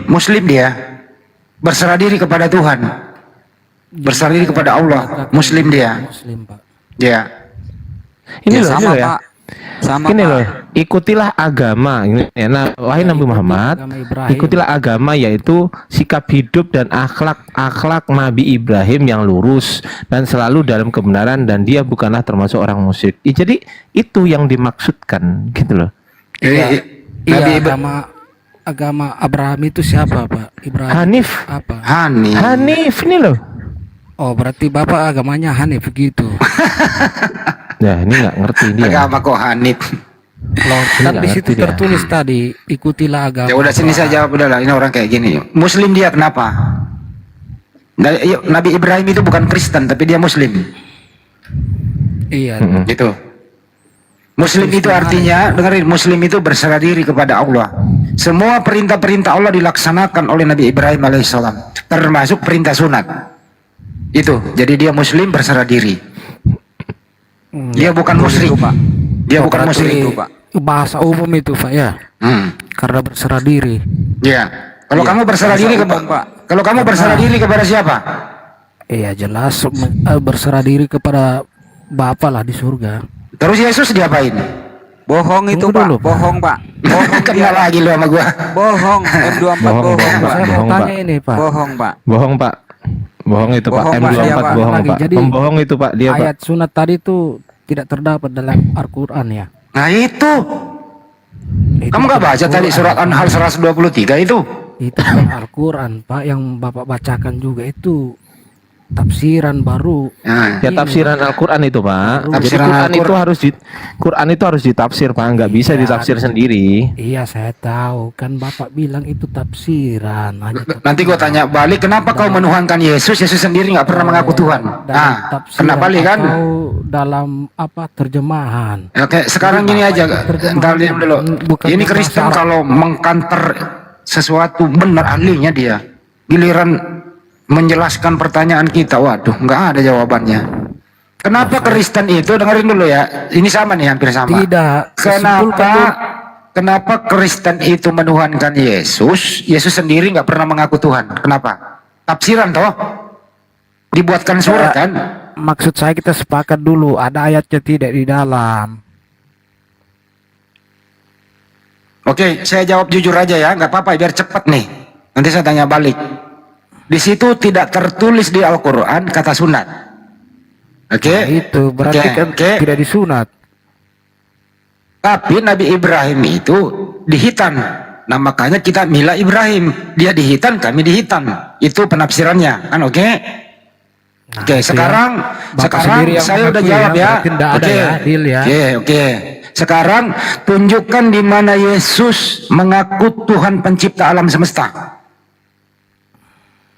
Muslim dia. Berserah diri kepada Tuhan. Berserah diri kepada Allah. Muslim dia. Muslim, Pak. Ya. Ini Ya, loh, ini sama loh ya. Pak. Sama Ini Pak. loh, ikutilah agama. Ini ya, nah, wahai Nabi Muhammad, agama Ibrahim. ikutilah agama yaitu sikap hidup dan akhlak Nabi Ibrahim yang lurus dan selalu dalam kebenaran dan dia bukanlah termasuk orang musyrik. Jadi itu yang dimaksudkan gitu loh. Iya, agama Abraham itu siapa, Pak? Ibrahim Hanif. apa? Hanif ini loh. Oh, berarti Bapak agamanya Hanif gitu. Nah, ini nggak ngerti dia. Agama kok Hanif. Loh, kan nggak di situ ngerti dia. tertulis tadi, ikutilah agama. Ya udah sini saya jawab udah lah. Ini orang kayak gini. Muslim dia kenapa? Nabi Ibrahim itu bukan Kristen tapi dia Muslim. Iya. Gitu. Muslim itu artinya, dengerin, Muslim itu berserah diri kepada Allah. Semua perintah-perintah Allah dilaksanakan oleh Nabi Ibrahim alaihissalam, termasuk perintah sunat. Itu, jadi dia Muslim berserah diri. Dia bukan musyrik, Pak. Dia bukan Berarti musyrik, itu, Pak. Bahasa umum itu, Pak ya. Karena berserah diri. Ya. Kalau Iya, kamu berserah bahasa diri umum, kepada, Pak. kalau kamu berserah diri kepada siapa? Iya, jelas berserah diri kepada Bapa lah di surga. Terus Yesus diapain? Bohong itu Tunggu Pak. dulu, Pak. Bohong Pak. Bohong Kena dia. lagi lu sama gua. Bohong. M24 Bohong, bohong, bohong, Pak. Saya mau bohong, tanya Pak. ini Pak. Bohong, Pak. Bohong Pak. Bohong itu Pak. Bohong, Pak, M24 dia, Pak. bohong Lagi, Pak. jadi Pembohong itu Pak dia Pak. Ayat sunat tadi itu tidak terdapat dalam Al-Quran ya. Nah itu. Itu Kamu nggak bukan baca tadi Al-Quran, surat Pak. An-Nahl 123 itu? Itu bukan Al-Quran Pak, yang Bapak bacakan juga itu tafsiran baru. Nah, Ya tafsiran Al-Quran itu Pak. Jadi Tafsiran Quran itu Al-Quran. Quran itu harus ditafsir Pak. Nggak bisa Iya. ditafsir sendiri. Iya saya tahu, kan Bapak bilang itu tafsiran. Hanya nanti gua tanya balik, kenapa kau menuhankan Yesus? Yesus sendiri nggak pernah mengaku Tuhan. dalam Nah, tafsiran kena balik kan? atau dalam apa terjemahan. Oke, sekarang gini aja. Ntar diam dulu. Bukan Ini bahasa Kristen Arab. kalau mengkanter sesuatu benar ahlinya dia. Giliran menjelaskan pertanyaan kita, waduh, nggak ada jawabannya. Kenapa Kristen itu, dengerin dulu ya, ini sama nih, hampir sama. Tidak. Simpulkan Kenapa? dulu. Kenapa Kristen itu menuhankan Yesus? Yesus sendiri nggak pernah mengaku Tuhan. Kenapa? Tafsiran toh, dibuatkan surat kan? Maksud saya kita sepakat dulu, ada ayatnya tidak di dalam. Oke, saya jawab jujur aja ya, nggak apa-apa, biar cepat nih. Nanti saya tanya balik. Di situ tidak tertulis di Al-Quran kata sunat. Oke, Nah, itu berarti Oke, kan oke. tidak disunat. Tapi Nabi Ibrahim itu dihitan. Nah makanya kita mila Ibrahim. Dia dihitan, kami dihitan. Itu penafsirannya, kan oke? Nah, Oke, itu sekarang ya. Bapak sendiri yang saya udah mengakui jawab ya. berarti tidak ada Oke. ya, deal ya. Oke. Sekarang tunjukkan di mana Yesus mengaku Tuhan pencipta alam semesta.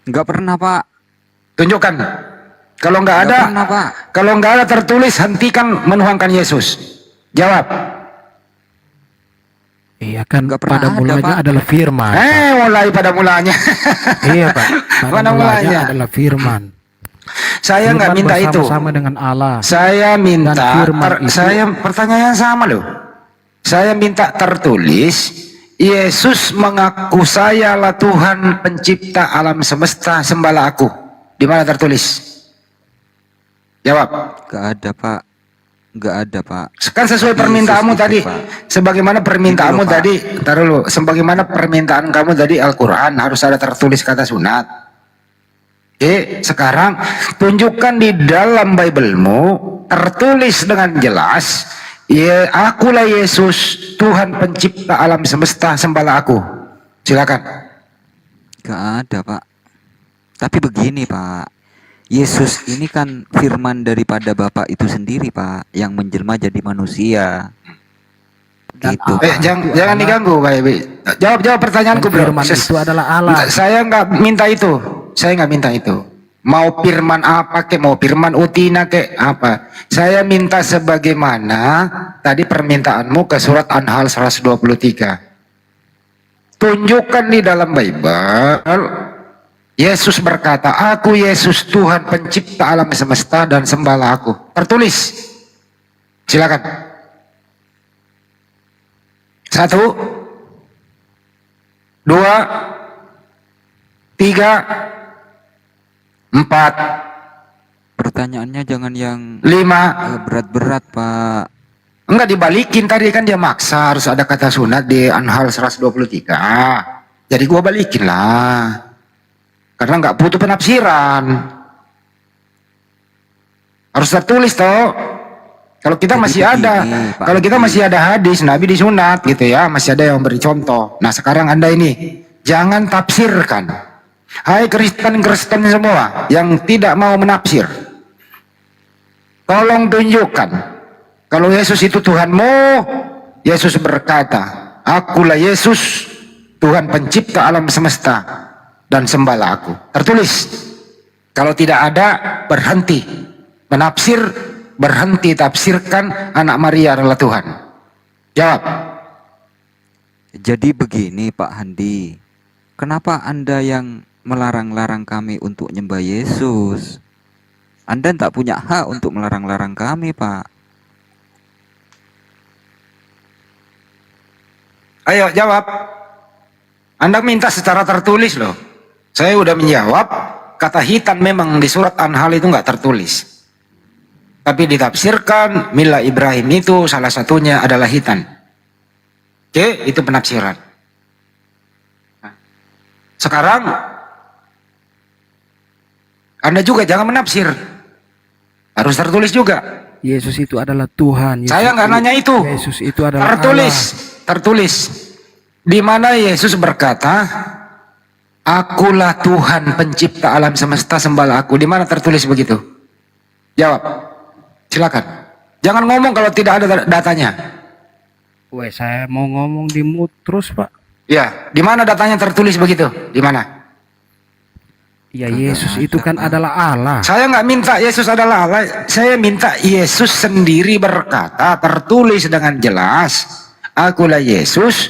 Enggak pernah, Pak. Tunjukkan. Kalau nggak ada, Nggak pernah, Pak. kalau nggak ada tertulis, hentikan menuhankan Yesus. Jawab. Iya kan, Nggak pernah pada ada, mulanya Pak. adalah firman. Mulai pada mulanya. Iya Pak, pada Pada mulanya mulanya. adalah firman. Saya nggak Firman minta itu. bersama-sama dengan Allah. Saya minta, Dan firman itu- saya pertanyaan yang sama loh. Saya minta tertulis, Yesus mengaku sayalah Tuhan pencipta alam semesta, sembahlah aku. Di mana tertulis? Jawab. Enggak ada, Pak. Enggak ada, Pak. Kan sesuai Yesus permintaanmu itu, tadi. Pak. Sebagaimana permintaanmu Gini loh, Pak. tadi, taruh dulu. Sebagaimana permintaan kamu tadi Al-Quran harus ada tertulis kata sunat. Oke, sekarang tunjukkan di dalam Biblemu tertulis dengan jelas, ya akulah Yesus Tuhan pencipta alam semesta, sembahlah aku. Silakan. Enggak ada, Pak. Tapi begini, Pak. Yesus ini kan firman daripada Bapa itu sendiri, Pak, yang menjelma jadi manusia. Dan Gitu. Allah Jangan diganggu, Pak Ebi. Jawab pertanyaanku, Dan bro. firman itu adalah Allah. Saya nggak minta itu. Saya nggak minta itu. Mau firman apa kek, mau firman utina kek, apa. Saya minta sebagaimana tadi permintaanmu ke surat An-Nahl 123. Tunjukkan di dalam Bible, Yesus berkata, aku Yesus Tuhan pencipta alam semesta dan sembahlah aku. Tertulis. Silakan. 1, 2, 3, 4, Pertanyaannya jangan yang 5. berat-berat, Pak. Enggak dibalikin, tadi kan dia maksa harus ada kata sunat di An-Nahl 123. Jadi gua balikin lah. Karena nggak butuh penafsiran. Harus tertulis toh. Kalau kita Jadi masih begini, ada, Pak kalau kita Andi. masih ada hadis Nabi disunat gitu ya, masih ada yang beri contoh. Nah sekarang Anda ini jangan tafsirkan. Hai Kristen-Kristen semua yang tidak mau menafsir, tolong tunjukkan kalau Yesus itu Tuhanmu. Yesus berkata, akulah Yesus Tuhan pencipta alam semesta dan sembahlah aku. Tertulis. Kalau tidak ada, berhenti menafsir, berhenti tafsirkan anak Maria adalah Tuhan. Jawab. Jadi begini, Pak Handi. Kenapa Anda yang melarang-larang kami untuk nyembah Yesus? Anda tak punya hak untuk melarang-larang kami, Pak. Ayo jawab. Anda minta secara tertulis loh. Saya udah menjawab. Kata hitan memang di surat An-Nahl itu nggak tertulis. Tapi ditafsirkan Mila Ibrahim itu salah satunya adalah hitan. Oke, itu penafsiran. Nah, sekarang Anda juga jangan menafsir. Harus tertulis juga. Yesus itu adalah Tuhan. Yesus Saya nggak nanya itu. Yesus itu adalah Tertulis, Allah. tertulis. Di mana Yesus berkata, "Akulah Tuhan pencipta alam semesta, sembahlah aku." Di mana tertulis begitu? Jawab. Silakan. Jangan ngomong kalau tidak ada datanya. Weh, saya mau ngomong di mute terus, Pak. Ya, di mana datanya tertulis begitu? Di mana? Ya, Yesus itu kan adalah Allah. Saya nggak minta Yesus adalah Allah. Saya minta Yesus sendiri berkata, tertulis dengan jelas, "Akulah Yesus,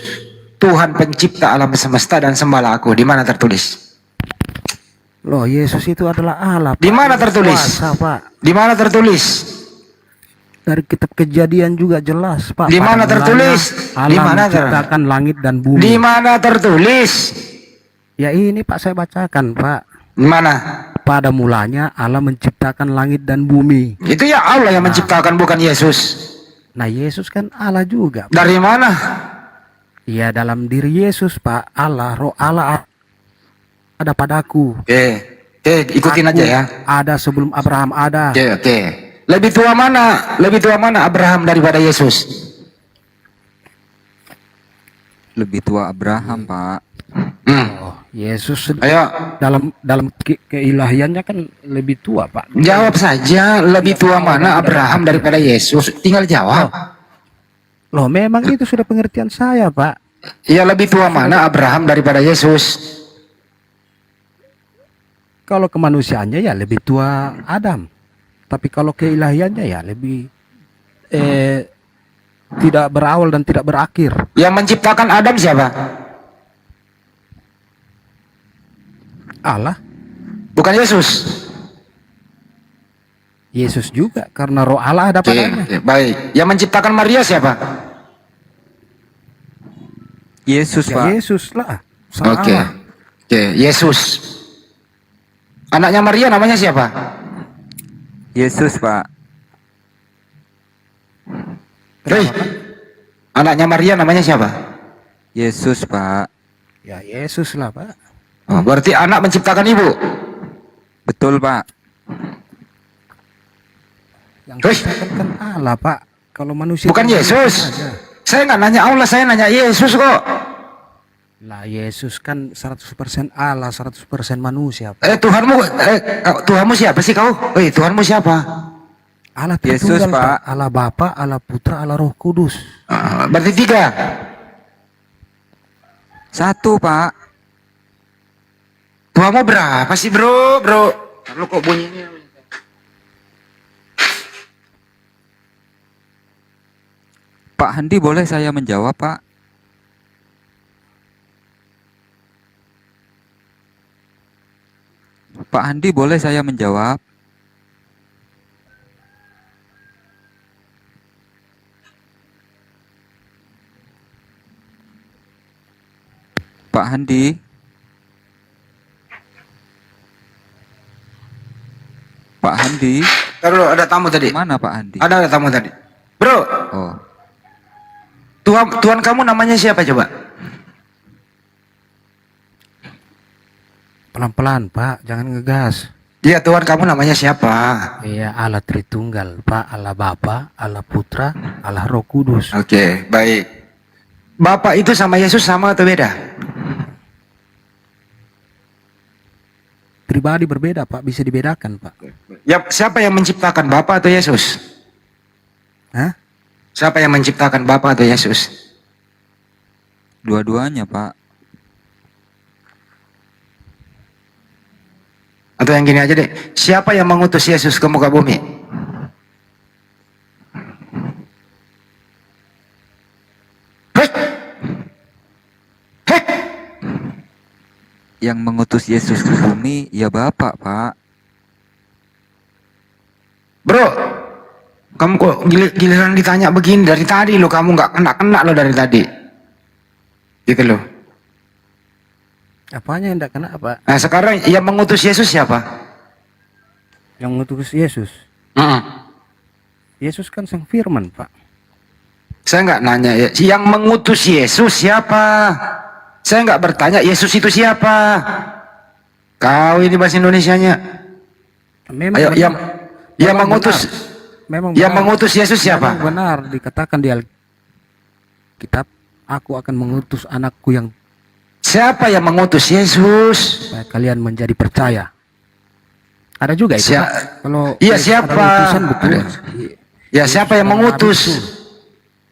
Tuhan pencipta alam semesta dan sembahlah aku." Di mana tertulis? Loh, Yesus itu adalah Allah, Pak. Di mana Dia tertulis? berkuasa, Pak. Di mana tertulis? Dari kitab Kejadian juga jelas, Pak. Di Pada mana mulanya tertulis? Allah Di mana menciptakan langit dan bumi. Di mana tertulis? Ya ini, Pak, saya bacakan, Pak. Di mana? Pada mulanya Allah menciptakan langit dan bumi. Itu ya Allah yang menciptakan, bukan Yesus. Nah, Yesus kan Allah juga, Pak. Dari mana? Ya, dalam diri Yesus, Pak. Allah, roh Allah ada padaku. Oke, ikutin Aku aja ya. Ada sebelum Abraham ada. Oke. Lebih tua mana? Lebih tua mana Abraham daripada Yesus? Lebih tua Abraham, Pak. Oh, Yesus Ayo, dalam keilahiannya kan lebih tua, Pak. jawab saja. Lebih tua mana Abraham daripada Yesus? Tinggal jawab. Loh, memang itu sudah pengertian saya, Pak. Ya, lebih tua mana Abraham daripada Yesus? Kalau kemanusiaannya ya lebih tua Adam. Tapi kalau keilahiannya ya lebih tidak berawal dan tidak berakhir. Yang menciptakan Adam siapa? Allah, Bukan Yesus. Yesus juga karena roh Allah ada padanya. Oke, baik. Yang menciptakan Maria siapa? Yesus, Ya, Pak. Yesus lah. Sang Oke. Allah. Oke, Yesus. Anaknya Maria namanya siapa? Yesus, Pak. Hei. Anaknya Maria namanya siapa? Yesus, Pak. Ya, Yesus lah, Pak. Oh, berarti anak menciptakan ibu. Betul, Pak. Yang Hei. ciptakan kan Allah, Pak. Kalau manusia Bukan kan Yesus. aja. Saya nggak nanya Allah, saya nanya Yesus kok. Lah, Yesus kan 100% Allah, 100% manusia, Pak. Tuhanmu siapa sih kau? Tuhanmu siapa? Allah Yesus, Tritunggal, Pak. Pak. Allah Bapa, Allah Putra, Allah Roh Kudus. Berarti 3. 1, Pak. Tuhanmu berapa sih bro? Lu kok bunyinya? Pak Handi, boleh saya menjawab, Pak? Pak Handi, boleh saya menjawab? Pak Handi, Pak Handi, Taruh dulu, ada tamu tadi. mana Pak Handi? Ada tamu tadi. Bro, Oh, Tuhan kamu namanya siapa coba? Pelan-pelan, Pak. Jangan ngegas. Iya, Tuhan kamu namanya siapa? Iya, Allah Tritunggal, Pak. Allah Bapa, Allah Putra, Allah Roh Kudus. Oke, baik. Bapak itu sama Yesus sama atau beda? Pribadi berbeda, Pak. Bisa dibedakan, Pak. Ya, siapa yang menciptakan Bapak atau Yesus? Hah? Siapa yang menciptakan Bapak atau Yesus? dua-duanya, Pak. Atau yang gini aja deh, siapa yang mengutus Yesus ke muka bumi? Hei! Hei! Yang mengutus Yesus ke bumi ya Bapak, Pak. Bro, kamu kok giliran ditanya begini dari tadi lo, kamu nggak kena lo dari tadi. Gitu loh. Apanya yang tidak kena, Pak? Nah sekarang yang mengutus Yesus siapa? Yang mengutus Yesus. Mm-mm. Yesus kan sang firman, Pak. Saya nggak nanya ya, yang mengutus Yesus siapa? Saya nggak bertanya Yesus itu siapa. Kau ini bahasa Indonesianya. Memang Ayo, benar. yang Memang mengutus, benar. Memang yang benar. mengutus Yesus siapa? Memang benar dikatakan di Alkitab, aku akan mengutus anakku yang Siapa yang mengutus Yesus? supaya kalian menjadi percaya. Ada juga itu, Sia- Pak. Kalau Iya, Yesus siapa? adalah utusan, betul. Ya siapa yang mengutus?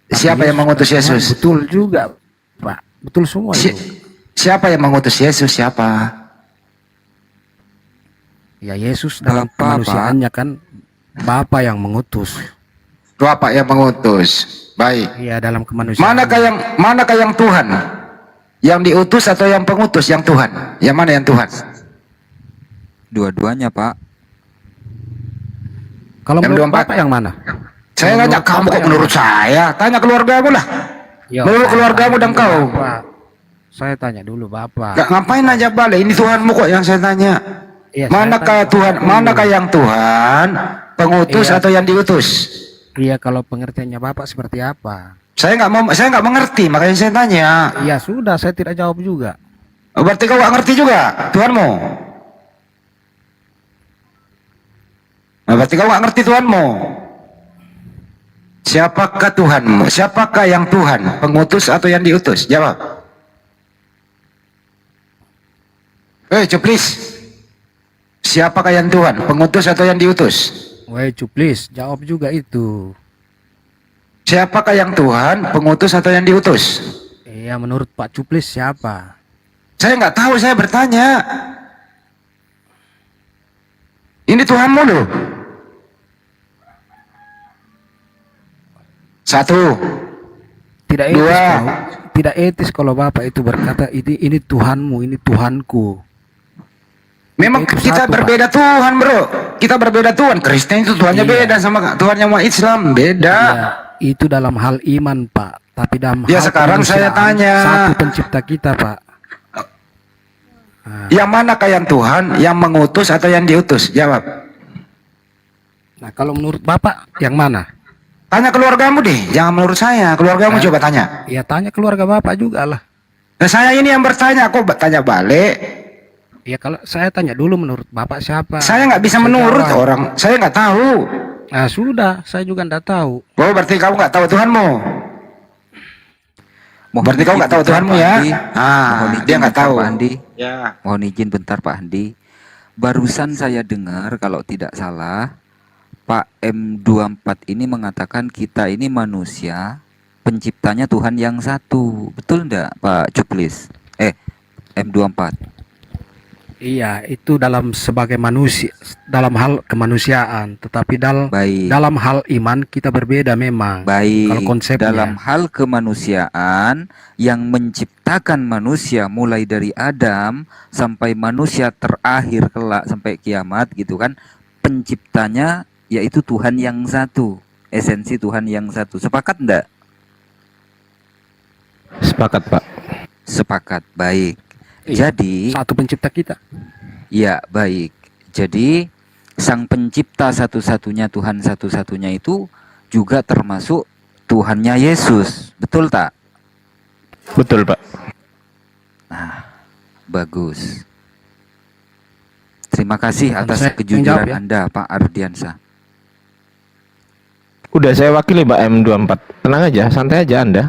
Siapa yang mengutus Yesus? Betul juga, Pak. Betul semua Si- itu. Siapa yang mengutus Yesus? Siapa? Ya Yesus dalam Bapa, Pak. kemanusiaannya kan Bapa yang mengutus. Bapak yang mengutus. Baik. Iya, dalam kemanusiaan. Manakah yang Tuhan? Yang diutus atau yang pengutus? Yang Tuhan. Yang mana yang Tuhan? Dua-duanya, Pak. Kalau Yang menurut 24. Bapak yang mana? Saya Menurut tanya kamu Bapak kok yang menurut saya. Tanya keluargamu lah. Ya, Menurut saya keluargamu tanya dan dulu, kau. Bapak. Saya tanya dulu Bapak. Gak ngapain nanya balik? Ini Tuhanmu kok yang saya tanya. Iya, saya Manakah tanya Tuhan? Bapak dulu. Manakah yang Tuhan? Pengutus Iya. atau yang diutus? Iya, kalau pengertiannya Bapak seperti apa? Saya nggak mengerti, makanya saya tanya. Iya, sudah, saya tidak jawab juga. Oh, berarti kau nggak ngerti juga Tuhanmu? Nah, berarti kau nggak ngerti Tuhanmu. Siapakah Tuhanmu? Siapakah yang Tuhan? Pengutus atau yang diutus? Jawab. Cuplis. Siapakah yang Tuhan? Pengutus atau yang diutus? Woi, Cuplis, jawab juga itu. Siapakah yang Tuhan? Pengutus atau yang diutus? Iya, menurut Pak Cuplis siapa? Saya nggak tahu, saya bertanya. Ini Tuhanmu loh. Satu. Tidak etis Dua. tidak etis kalau Bapak itu berkata ini Tuhanmu, ini Tuhanku. Memang Itu kita satu, berbeda Tuhan, bro. Kita berbeda Tuhan. Kristen itu Tuhannya Iya. beda sama Tuhannya umat Islam, beda. Ya, itu dalam hal iman, Pak. Tapi dalam Ya, hal sekarang saya kemanusiaan, tanya. satu pencipta kita, Pak. Yang manakah yang Tuhan, yang mengutus atau yang diutus? Jawab. Nah, kalau menurut Bapak yang mana? Tanya keluargamu deh, jangan menurut saya. Keluargamu coba tanya. Ya tanya keluarga Bapak juga lah. Nah, saya ini yang bertanya, kok tanya balik? Ya kalau saya tanya dulu menurut Bapak siapa? Saya nggak bisa menurut jawab. orang. Saya nggak tahu. Nah sudah, saya juga nggak tahu. Oh, berarti kamu nggak tahu Tuhanmu. Berarti kau nggak tahu bentar, Tuhanmu Pak ya? Andi. Ah, Mohon dia izin nggak bentar, tahu. Pak Andi. Ya. Mohon izin bentar, Pak Andi. Barusan saya dengar kalau tidak salah Pak M24 ini mengatakan kita ini manusia, penciptanya Tuhan yang satu. Betul enggak, Pak Cuplis? M24. Iya, itu dalam sebagai manusia, dalam hal kemanusiaan. Tetapi Baik. dalam hal iman kita berbeda memang. Kalau Baik, konsepnya. dalam hal kemanusiaan yang menciptakan manusia mulai dari Adam sampai manusia terakhir kelak sampai kiamat gitu kan, penciptanya yaitu Tuhan yang satu, esensi Tuhan yang satu. Sepakat enggak? Sepakat, Pak. Sepakat, baik. Iya, Jadi, satu pencipta kita. ya baik. Jadi, sang pencipta satu-satunya Tuhan satu-satunya itu juga termasuk Tuhannya Yesus. Betul tak? Betul, Pak. Bagus. Terima kasih atas Saya kejujuran menjawab ya. Anda, Pak Ardiansa. Udah saya wakili, Pak M24. Tenang aja, santai aja Anda.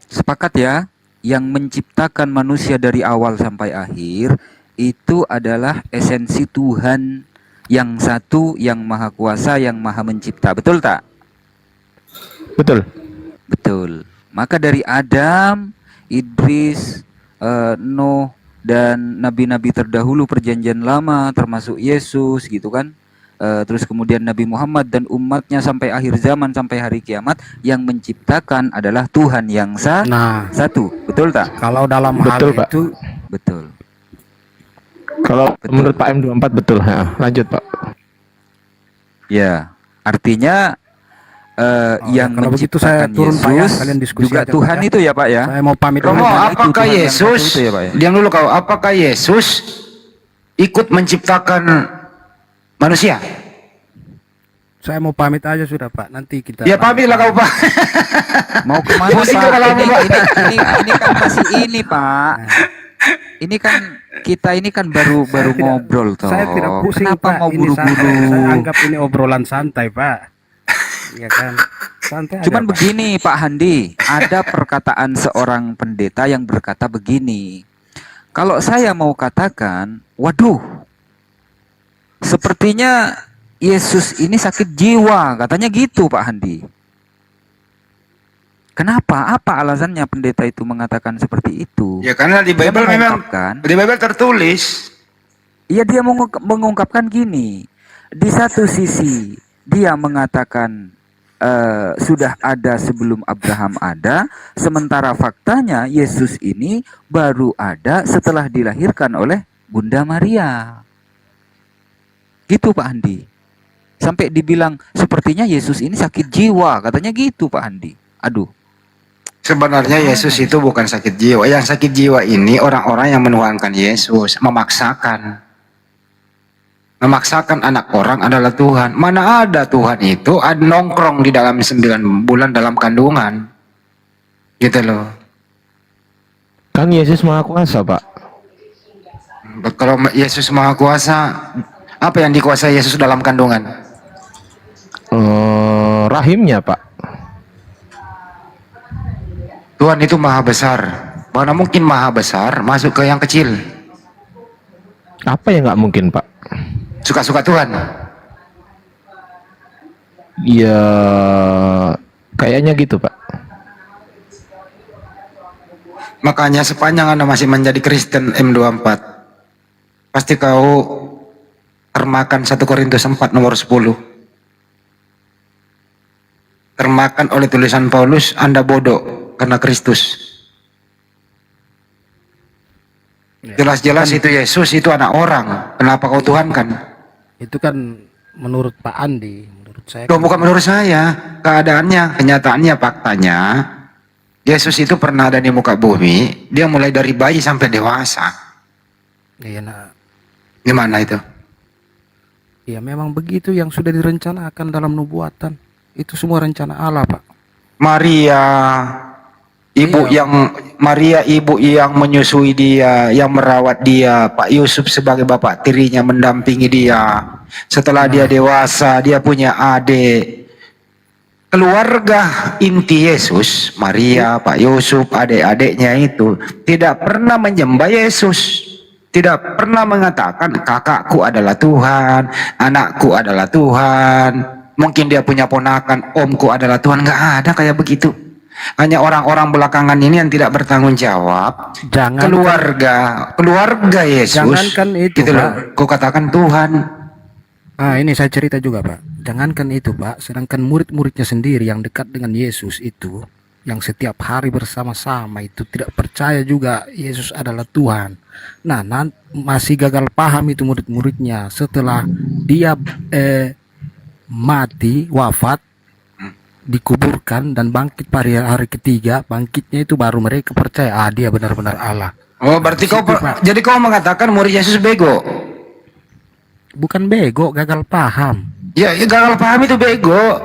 Sepakat ya, yang menciptakan manusia dari awal sampai akhir itu adalah esensi Tuhan yang satu, yang maha kuasa, yang maha mencipta. Betul tak? Betul. Betul. Maka dari Adam, Idris, Nuh, dan nabi-nabi terdahulu perjanjian lama termasuk Yesus gitu kan. Terus kemudian Nabi Muhammad dan umatnya sampai akhir zaman, sampai hari kiamat, yang menciptakan adalah Tuhan yang Nah, satu. Betul tak? kalau dalam Betul, hal Pak. itu Betul. Kalau Betul. menurut Pak M24 betul. Ha, lanjut, Pak. Ya, artinya yang kalau begitu saya menciptakan turun, Pak, ya. Yesus Kalian diskusi juga aja, Tuhan Pak, ya. itu ya, Pak ya. saya mau pamit Romo, dulu. Tuhan itu apakah Tuhan yang Yesus? satu itu ya, Pak ya? Diam dulu kau. Apakah Yesus ikut menciptakan manusia? Saya mau pamit aja sudah Pak. Nanti kita. Ya pamitlah kau Pak. Mau kemana Pusing Pak? kepala Ini, Pak. ini kan masih ini Pak. Ini kan kita ini kan baru ngobrol toh. Saya tidak pusing Kenapa Pak. mau Ini buru-buru? santai. Saya anggap ini obrolan santai Pak. Iya kan. Santai aja, Cuman Pak. begini Pak Handi, ada perkataan seorang pendeta yang berkata begini. Kalau saya mau katakan, waduh, sepertinya Yesus ini sakit jiwa, katanya gitu Pak Handi. Kenapa? Apa alasannya pendeta itu mengatakan seperti itu? Ya karena di Dia Bible memang mengungkapkan, di Bible tertulis. iya dia mengungkapkan gini. Di satu sisi dia mengatakan sudah ada sebelum Abraham ada, sementara faktanya Yesus ini baru ada setelah dilahirkan oleh Bunda Maria. Gitu Pak Andi. Sampai dibilang sepertinya Yesus ini sakit jiwa, katanya gitu Pak Andi. Aduh. Sebenarnya Yesus itu bukan sakit jiwa. Yang sakit jiwa ini orang-orang yang menuhankan Yesus, memaksakan anak orang adalah Tuhan. Mana ada Tuhan itu ada nongkrong di dalam 9 bulan dalam kandungan. Gitu loh. Kan Yesus Maha Kuasa, Pak. Kalau Yesus Maha Kuasa, apa yang dikuasai Yesus dalam kandungan? Rahimnya, Pak. Tuhan itu maha besar. Mana mungkin maha besar masuk ke yang kecil? Apa yang nggak mungkin, Pak? Suka-suka Tuhan. Ya, kayaknya gitu, Pak. Makanya sepanjang Anda masih menjadi Kristen M24, pasti kau termakan 1 Korintus 4 nomor 10. Termakan oleh tulisan Paulus, Anda bodoh karena Kristus. Jelas-jelas itu Yesus itu anak orang. Kenapa kau tuhankan? Itu kan menurut Pak Andi, menurut saya. Loh, bukan menurut saya. Keadaannya, kenyataannya, faktanya, Yesus itu pernah ada di muka bumi. Dia mulai dari bayi sampai dewasa. Iya, nah, Gimana itu? ya memang begitu yang sudah direncanakan dalam nubuatan. Itu semua rencana Allah, Pak. Maria, Iya. Maria ibu yang menyusui dia, yang merawat dia, Pak Yusuf sebagai bapak tirinya mendampingi dia. Setelah dia dewasa, dia punya adik. Keluarga inti Yesus, Maria, Pak Yusuf, adik-adiknya itu tidak pernah menyembah Yesus. Tidak pernah mengatakan kakakku adalah Tuhan, anakku adalah Tuhan. Mungkin dia punya ponakan, omku adalah Tuhan. Nggak ada kayak begitu. Hanya orang-orang belakangan ini yang tidak bertanggung jawab. Keluarga Yesus. Jangankan itu, gitu loh. Pak. Kau katakan Tuhan. Ah, ini saya cerita juga, Pak. Jangankan itu, Pak. Sedangkan murid-muridnya sendiri yang dekat dengan Yesus itu, yang setiap hari bersama-sama itu tidak percaya juga Yesus adalah Tuhan. Nah, masih gagal paham itu murid-muridnya setelah dia mati, wafat, dikuburkan dan bangkit pada hari ketiga. Bangkitnya itu baru mereka percaya, dia benar-benar Allah. Oh, berarti Situ, Pak. jadi kau mengatakan murid Yesus bego. Bukan bego, gagal paham. Ya, gagal paham itu bego.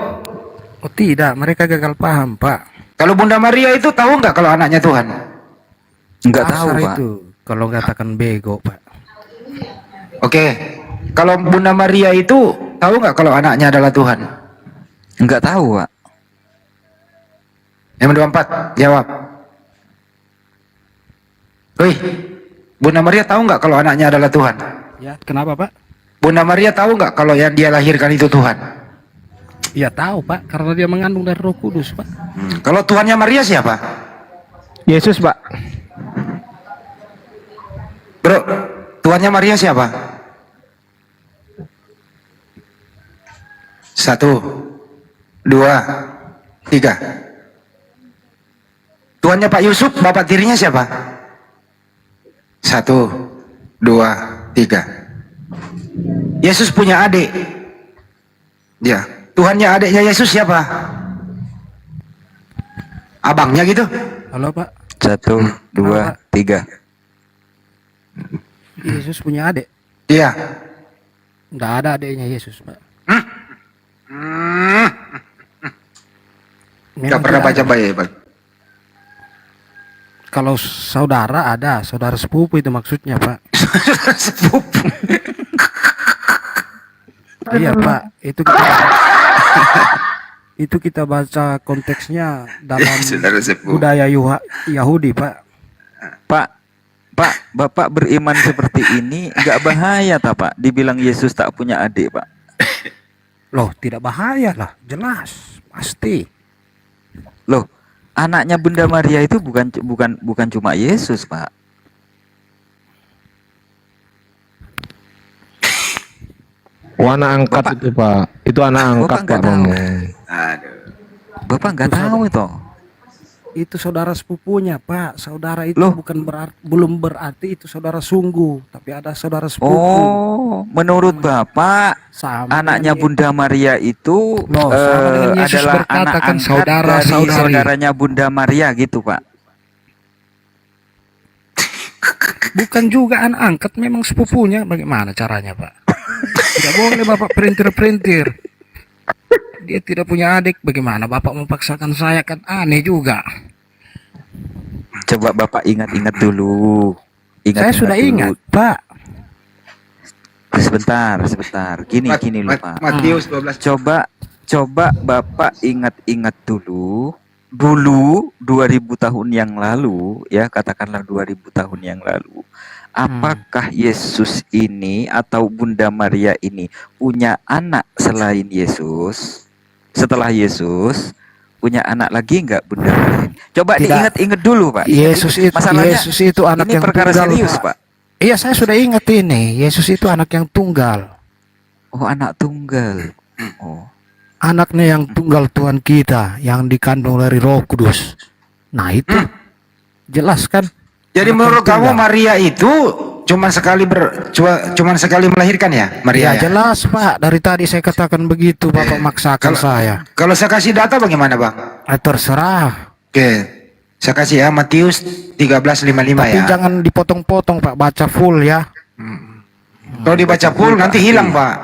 Oh tidak, mereka gagal paham, Pak. Kalau Bunda Maria itu tahu nggak kalau anaknya Tuhan? Enggak tahu Kasar Pak. itu kalau katakan bego, Pak. Oke. Kalau Bunda Maria itu tahu nggak kalau anaknya adalah Tuhan? Enggak tahu Pak. Yang 24, jawab. Wih, Bunda Maria tahu nggak kalau anaknya adalah Tuhan? Ya, kenapa, Pak? Bunda Maria tahu nggak kalau yang dia lahirkan itu Tuhan? Ya tahu, Pak, karena dia mengandung dari Roh Kudus, Pak. Kalau Tuhannya Maria siapa? Yesus, Pak. Bro, Tuhannya Maria siapa? 1, 2, 3. Tuhannya Pak Yusuf, bapak tirinya siapa? 1, 2, 3. Yesus punya adik. Ya, Tuhannya adiknya Yesus siapa? Abangnya gitu? Halo, Pak. 1, 2, 3. Yesus punya adik. Iya. Nggak ada adiknya Yesus, Pak. Nggak Memang pernah tidak baca ada. Bible. Kalau saudara ada, saudara sepupu itu maksudnya, Pak. Sepupu. Iya, Pak. Itu kita baca konteksnya dalam Saudara sepupu. budaya Yahudi, Pak. Pak, Pak, Bapak beriman seperti ini nggak bahaya tak Pak? Dibilang Yesus tak punya adik Pak. Loh, tidak bahaya lah, jelas, pasti. Loh, anaknya Bunda Maria itu bukan cuma Yesus Pak. Oh, anak angkat Bapak- itu Pak. Itu anak angkat Bapak nggak Pak tahu. Romo. Aduh. Bapak nggak tahu itu. Itu saudara sepupunya, Pak. Saudara itu Loh. belum berarti itu saudara sungguh, tapi ada saudara sepupu. Oh, menurut Bapak, Sama anaknya dengan- Bunda Maria itu Loh, sama dengan Yesus adalah berkata anak kan, angkat saudara-saudari. dari saudaranya Bunda Maria gitu Pak. Bukan juga anak angkat, memang sepupunya. Bagaimana caranya, Pak? Tidak boleh Bapak perintir-perintir. Dia tidak punya adik, bagaimana Bapak memaksakan saya, kan aneh juga. Coba Bapak ingat-ingat dulu. Saya sudah dulu. ingat, Pak. Sebentar. Gini loh Pak. Matius 12. Coba Bapak ingat-ingat dulu 2000 tahun yang lalu ya, katakanlah 2000 tahun yang lalu. Apakah Yesus ini atau Bunda Maria ini punya anak selain Yesus? Setelah Yesus punya anak lagi nggak Bunda Maria? Coba Tidak. diingat-ingat dulu Pak. Yesus itu anak ini yang perkara tunggal, serius Pak. Pak. Iya, saya sudah ingat ini. Yesus itu anak yang tunggal. Oh, anak tunggal. Oh. Anaknya yang tunggal Tuhan kita, yang dikandung dari Roh Kudus. Nah, itu jelas kan? Jadi Anak menurut yang kamu tunggal. Maria itu cuman sekali melahirkan ya, Maria? Ya, jelas, Pak. Dari tadi saya katakan begitu, Bapak maksakan saya. Kalau saya kasih data bagaimana, Bang? Terserah. Oke. Saya kasih ya Matius 13:55 Tapi ya. jangan dipotong-potong, Pak. Baca full ya. Kalau dibaca full nanti hilang, Pak.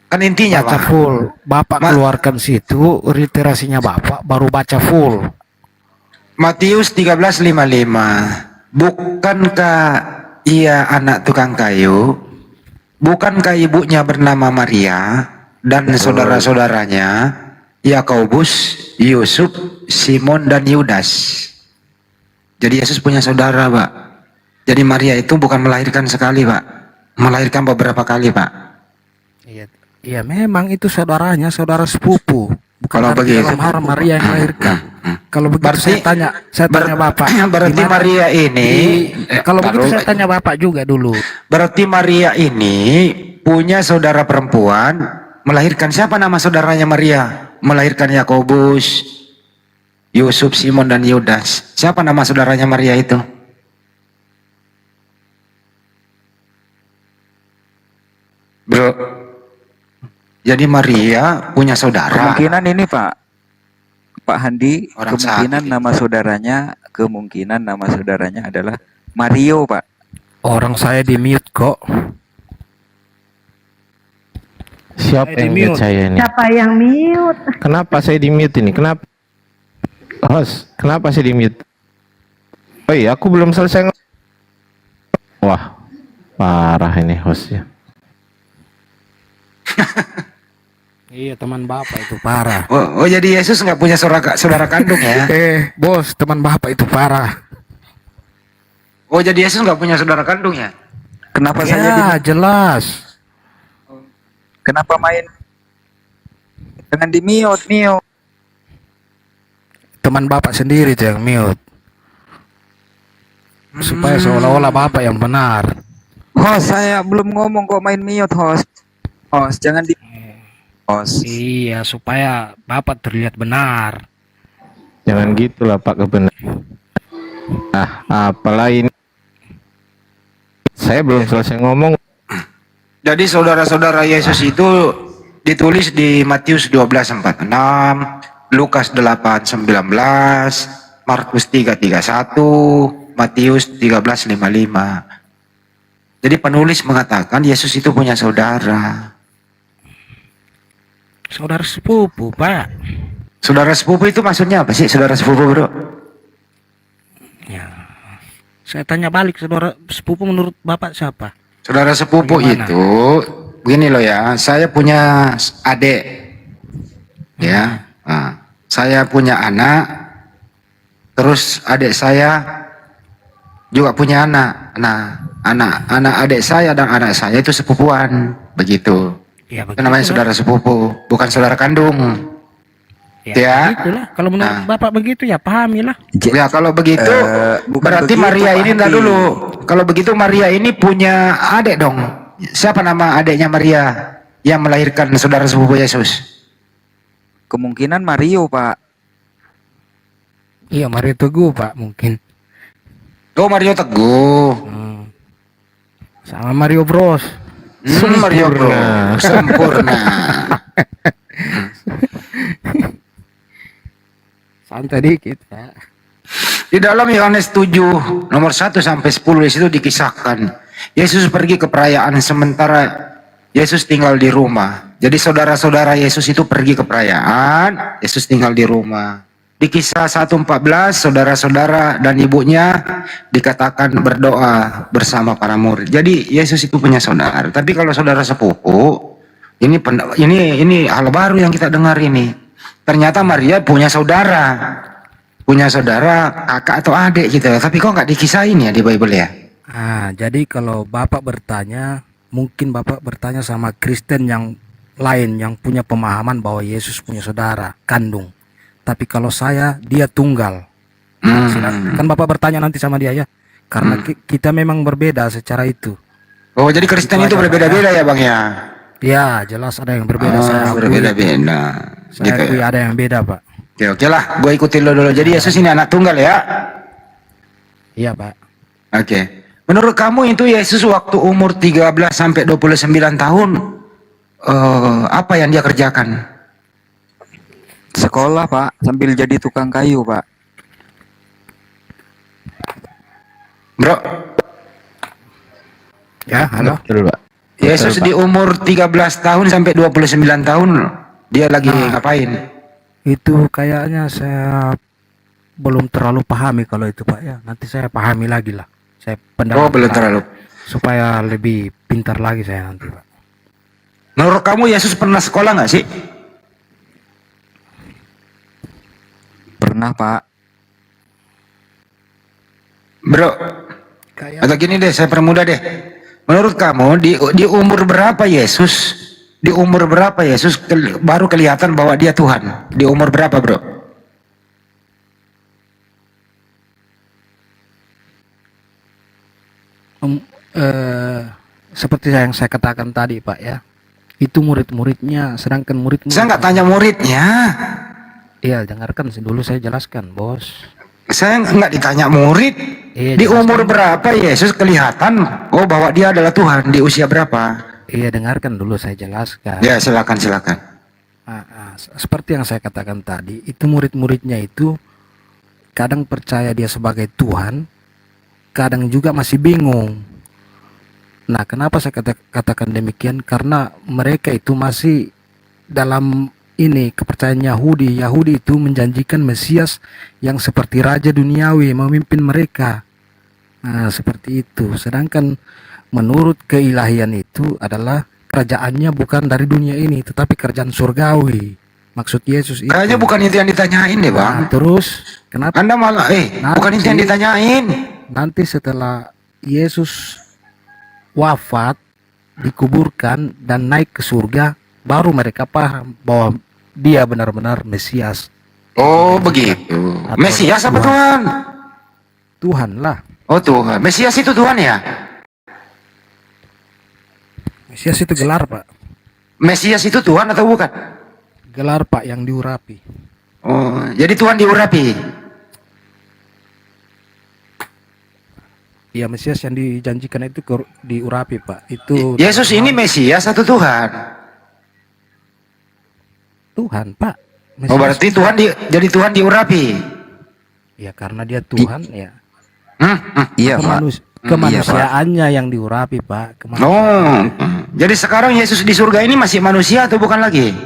Kan intinya, Baca Pak. full. Bapak keluarkan situ, literasinya Bapak, baru baca full. Matius 13:55. Bukankah ia anak tukang kayu? Bukankah ibunya bernama Maria dan saudara-saudaranya Yakobus, Yusuf, Simon dan Yudas? Jadi Yesus punya saudara, Pak. Jadi Maria itu bukan melahirkan sekali, Pak. Melahirkan beberapa kali, Pak. Iya, memang itu saudaranya, saudara sepupu. Bukan Kalau arti begitu- dalam hal Maria yang melahirkan. Kalau begitu Berarti- saya tanya Bapak. Berarti gimana? Maria ini Kalau begitu baru- saya tanya Bapak juga dulu. Berarti Maria ini punya saudara perempuan, melahirkan siapa nama saudaranya Maria? Melahirkan Yakobus, Yusuf, Simon dan Yudas. Siapa nama saudaranya Maria itu? Bro. Jadi Maria punya saudara. Kemungkinan ini Pak Handi, Orang kemungkinan nama saudaranya adalah Mario Pak. Orang saya di mute kok. Siapa Saya yang di-mute. mute saya ini? Siapa yang mute? Kenapa saya di mute ini? Kenapa? Host, kenapa saya di mute? Oh iya, aku belum selesai. Wah, parah ini hostnya. Iya, teman Bapak itu parah. Oh, jadi Yesus nggak punya saudara kandung ya? Bos, teman Bapak itu parah. Oh, jadi Yesus nggak punya saudara kandung ya? Kenapa saya Ya, jelas. kenapa main dengan di mute? Teman Bapak sendiri tuh yang mute. Supaya seolah-olah Bapak yang benar. Host, saya belum ngomong kok main mute host. Host, jangan di host. Iya, supaya Bapak terlihat benar. Jangan gitulah Pak kebenaran. Apalah ini? Saya belum selesai ngomong. Jadi saudara-saudara Yesus itu ditulis di Matius 12:46, Lukas 8:19, Markus 3:31, Matius 13:55. Jadi penulis mengatakan Yesus itu punya saudara. Saudara sepupu, Pak. Saudara sepupu itu maksudnya apa sih, saudara sepupu, bro? Ya, saya tanya balik, saudara sepupu menurut Bapak siapa? Saudara sepupu Bagaimana? itu, begini loh ya, saya punya adik, ya. Nah, saya punya anak, terus adik saya juga punya anak. Nah, anak adik saya dan anak saya itu sepupuan, begitu. Ya, Itu namanya begitulah. saudara sepupu, bukan saudara kandung. Ya. Begitulah. Kalau menurut Nah. Bapak begitu ya pahamilah. Ya kalau begitu bukan berarti begitu, Maria Pak ini entar Handi. dulu. Kalau begitu Maria ini punya adik dong. Siapa nama adiknya Maria yang melahirkan saudara sepupu Yesus? Kemungkinan Mario, Pak. Iya, Mario Teguh Pak mungkin. Oh, Mario Teguh. Sama Mario Bros. Mario Bro. Sempurna. Santai dikit Pak. Di dalam Yohanes 7 nomor 1 sampai 10 di situ dikisahkan Yesus pergi ke perayaan sementara Yesus tinggal di rumah. Jadi saudara-saudara Yesus itu pergi ke perayaan, Yesus tinggal di rumah. Di kisah 1:14 saudara-saudara dan ibunya dikatakan berdoa bersama para murid. Jadi Yesus itu punya saudara. Tapi kalau saudara sepupu, ini hal baru yang kita dengar ini. Ternyata Maria punya saudara. Punya saudara, kakak atau adik gitu. Tapi kok nggak dikisahin ya di Bible ya? Jadi kalau Bapak bertanya, mungkin Bapak bertanya sama Kristen yang lain yang punya pemahaman bahwa Yesus punya saudara kandung. Tapi kalau saya, dia tunggal. Kan Bapak bertanya nanti sama dia ya. Karena kita memang berbeda secara itu. Oh, jadi Kristen itu berbeda-beda ya, Bang ya? Ya, jelas ada yang berbeda. Saya akui, Berbeda-beda. saya Gitu akui ya. ada yang beda Pak. Oke lah, gue ikutin lo dulu. Jadi Yesus ini anak tunggal ya? Iya Pak. Oke. Menurut kamu itu Yesus waktu umur 13 sampai 29 tahun, apa yang dia kerjakan? Sekolah, Pak, sambil jadi tukang kayu, Pak. Bro, Ya, halo. Betul, Pak. Yesus di umur 13 tahun sampai 29 tahun, dia lagi ngapain? Itu kayaknya saya belum terlalu pahami kalau itu Pak ya. Nanti saya pahami lagi lah. Saya Oh, belum pendalaman terlalu. supaya lebih pintar lagi saya nanti Pak. Menurut kamu Yesus pernah sekolah nggak sih? Pernah, Pak. Bro, Kayak atau gini deh, saya permudah deh. Menurut kamu di umur berapa Yesus? Di umur berapa Yesus baru kelihatan bahwa dia Tuhan? Di umur berapa, bro? seperti yang saya katakan tadi Pak ya. Itu murid-muridnya, sedangkan murid-murid. Saya nggak tanya muridnya. Iya, dengarkan dulu saya jelaskan, Bos. Saya nggak ditanya murid. Iya, Di jelaskan. umur berapa Yesus kelihatan bahwa dia adalah Tuhan? Di usia berapa? Iya, dengarkan dulu saya jelaskan. Ya, silakan silakan. Seperti yang saya katakan tadi, itu murid-muridnya itu kadang percaya dia sebagai Tuhan, kadang juga masih bingung. Nah, kenapa saya katakan demikian? Karena mereka itu masih dalam ini kepercayaan Yahudi. Yahudi itu menjanjikan Mesias yang seperti raja duniawi memimpin mereka. Nah, seperti itu. Sedangkan menurut keilahian itu adalah kerajaannya bukan dari dunia ini, tetapi kerajaan surgawi. Maksud Yesus itu. Kayaknya bukan itu yang ditanyain deh, Nah, Bang. terus kenapa Anda malah bukan itu yang ditanyain. nanti setelah Yesus wafat, dikuburkan dan naik ke surga, baru mereka paham bahwa dia benar-benar Mesias. Oh, begitu. Atau Mesias apa Tuhan? Tuhan lah. Oh, Tuhan. Mesias itu Tuhan ya? Mesias itu gelar Pak. Mesias itu Tuhan atau bukan? Gelar Pak yang diurapi. Oh, jadi Tuhan diurapi. Iya, Mesias yang dijanjikan itu diurapi Pak. Itu Yesus ini Mesias atau Tuhan? Tuhan Pak. Oh, berarti Tuhan jadi Tuhan diurapi. Ya karena dia Tuhan ya. Iya, Pak. Kemanusiaannya yang diurapi Pak. Oh, jadi sekarang Yesus di surga ini masih manusia atau bukan lagi?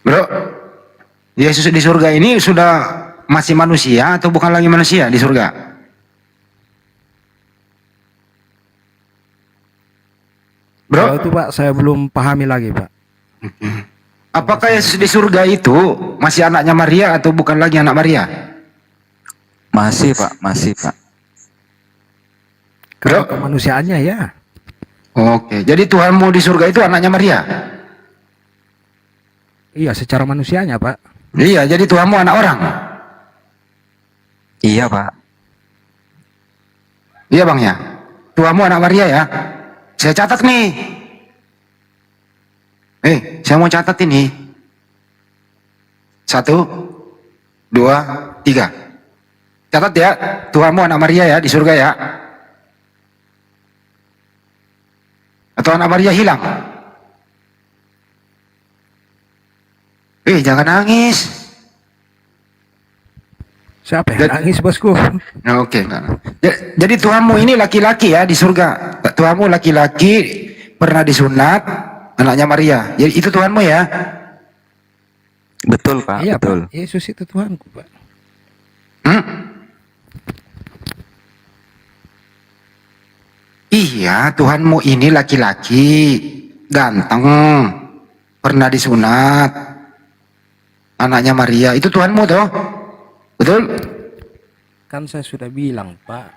Bro, Yesus di surga ini sudah masih manusia atau bukan lagi manusia di surga? Bro, Kalau itu Pak, saya belum pahami lagi Pak. apakah Yesus di surga itu masih anaknya Maria atau bukan lagi anak Maria? Masih Pak, masih Pak. Kalau Bro. kemanusiaannya ya. Oke, jadi Tuhanmu di surga itu anaknya Maria? Iya, secara manusianya Pak. Iya, jadi Tuhanmu anak orang? Iya Pak. Iya bang ya? Tuhanmu anak Maria ya? Saya catat nih. Saya mau catat ini. 1, 2, 3. Catat ya, Tuhanmu anak Maria ya di surga ya? Atau anak Maria hilang? Jangan nangis. Siapa yang nangis bosku? Nah, oke. Jadi Tuhanmu ini laki-laki ya di surga. Tuhanmu laki-laki, pernah disunat, anaknya Maria. Jadi itu Tuhanmu ya? Betul Pak, Iya betul. Pak, Yesus itu Tuhanku Pak. Hmm? Iya, Tuhanmu ini laki-laki, ganteng, pernah disunat, anaknya Maria. Itu Tuhanmu toh? Betul? Kan saya sudah bilang Pak,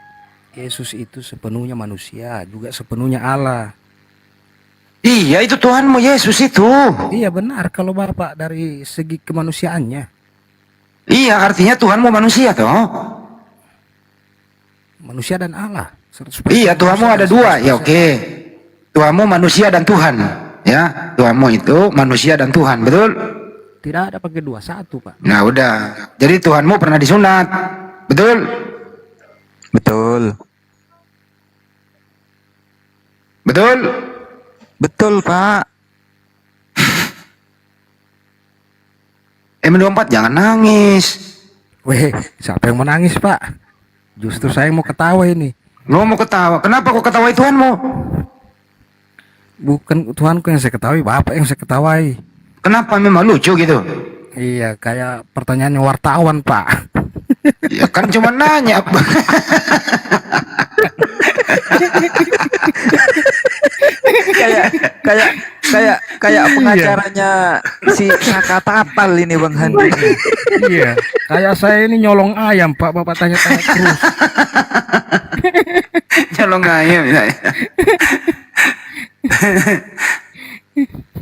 Yesus itu sepenuhnya manusia, juga sepenuhnya Allah. Iya, itu Tuhanmu Yesus itu. Iya benar kalau Bapak dari segi kemanusiaannya. Iya, artinya Tuhanmu manusia toh? Manusia dan Allah. 100% Iya, Tuhanmu manusia ada dan dua. 100% Ya oke. Tuhanmu manusia dan Tuhan. Ya, Tuhanmu itu manusia dan Tuhan, betul? Tidak ada pakai dua, satu Pak. Nah, udah. Jadi Tuhanmu pernah disunat. Betul? Betul. Betul? Betul Pak. M24 jangan nangis. Weh, siapa yang mau nangis Pak? Justru saya mau ketawa ini. Lo mau ketawa. Kenapa kok ketawai Tuhanmu? Bukan Tuhanku yang saya ketahui, Bapak yang saya ketawai. Kenapa memang lucu gitu? Iya, kayak pertanyaannya wartawan Pak. Ya kan cuma nanya. kayak kayak pengacaranya si Saka Tatal ini Bang Handi. Iya, kayak saya ini nyolong ayam Pak, Bapak tanya-tanya terus. Nyolong ayam.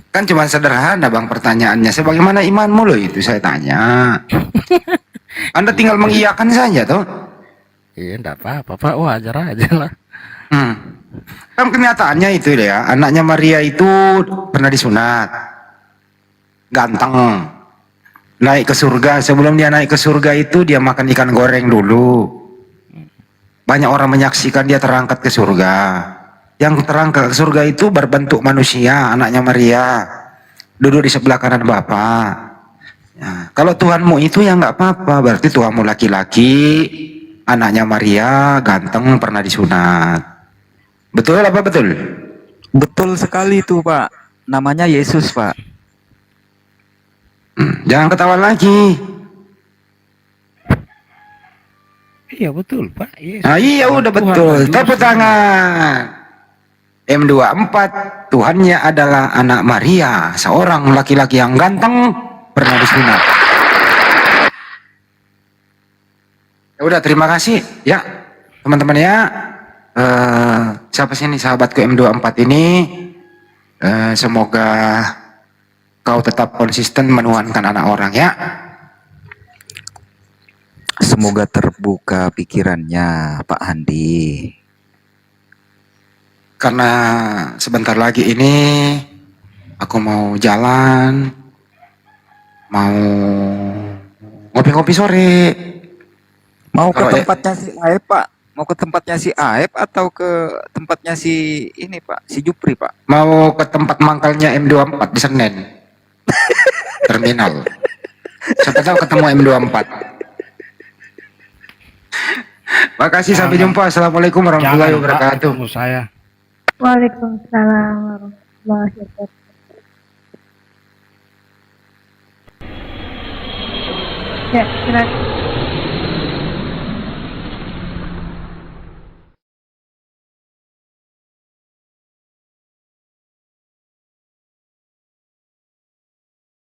Kan cuma sederhana bang pertanyaannya. Sebagaimana imanmu loh itu saya tanya. Anda tinggal mengiyakan saja toh. Iya, enggak apa-apa Pak, wajar aja lah. Kan kenyataannya itu ya, anaknya Maria itu pernah disunat, ganteng, naik ke surga. Sebelum dia naik ke surga itu dia makan ikan goreng dulu. Banyak orang menyaksikan dia terangkat ke surga. Yang terangkat ke surga itu berbentuk manusia, anaknya Maria, duduk di sebelah kanan Bapa. Ya, kalau Tuhanmu itu ya nggak apa-apa, berarti Tuhanmu laki-laki, anaknya Maria, ganteng, pernah disunat. Betul apa betul? Betul sekali itu Pak. Namanya Yesus Pak. Jangan ketawa lagi. Iya betul Pak. Yes. Nah, iya udah Tuhan betul. Yesus. Tepuk tangan. M24 Tuhannya adalah anak Maria, seorang laki-laki yang ganteng, pernah disunat. Ya udah, terima kasih ya teman-teman ya. Siapa sih ini sahabatku M24 ini? Semoga kau tetap konsisten menuhankan anak orang ya. Semoga terbuka pikirannya Pak Handi. Karena sebentar lagi ini aku mau jalan, mau ngopi-ngopi sore. Mau ke Kalau tempatnya si Aep Pak? Mau ke tempatnya si Aep atau ke tempatnya si ini Pak? Si Jupri Pak? mau ke tempat mangkalnya M24 di Senen terminal. Siapa tahu ketemu M24. Makasih, sampai jumpa. Assalamualaikum warahmatullahi Jangan, Pak, wabarakatuh. ketemu saya. Waalaikumsalam warahmatullahi wabarakatuh. Ya, silakan.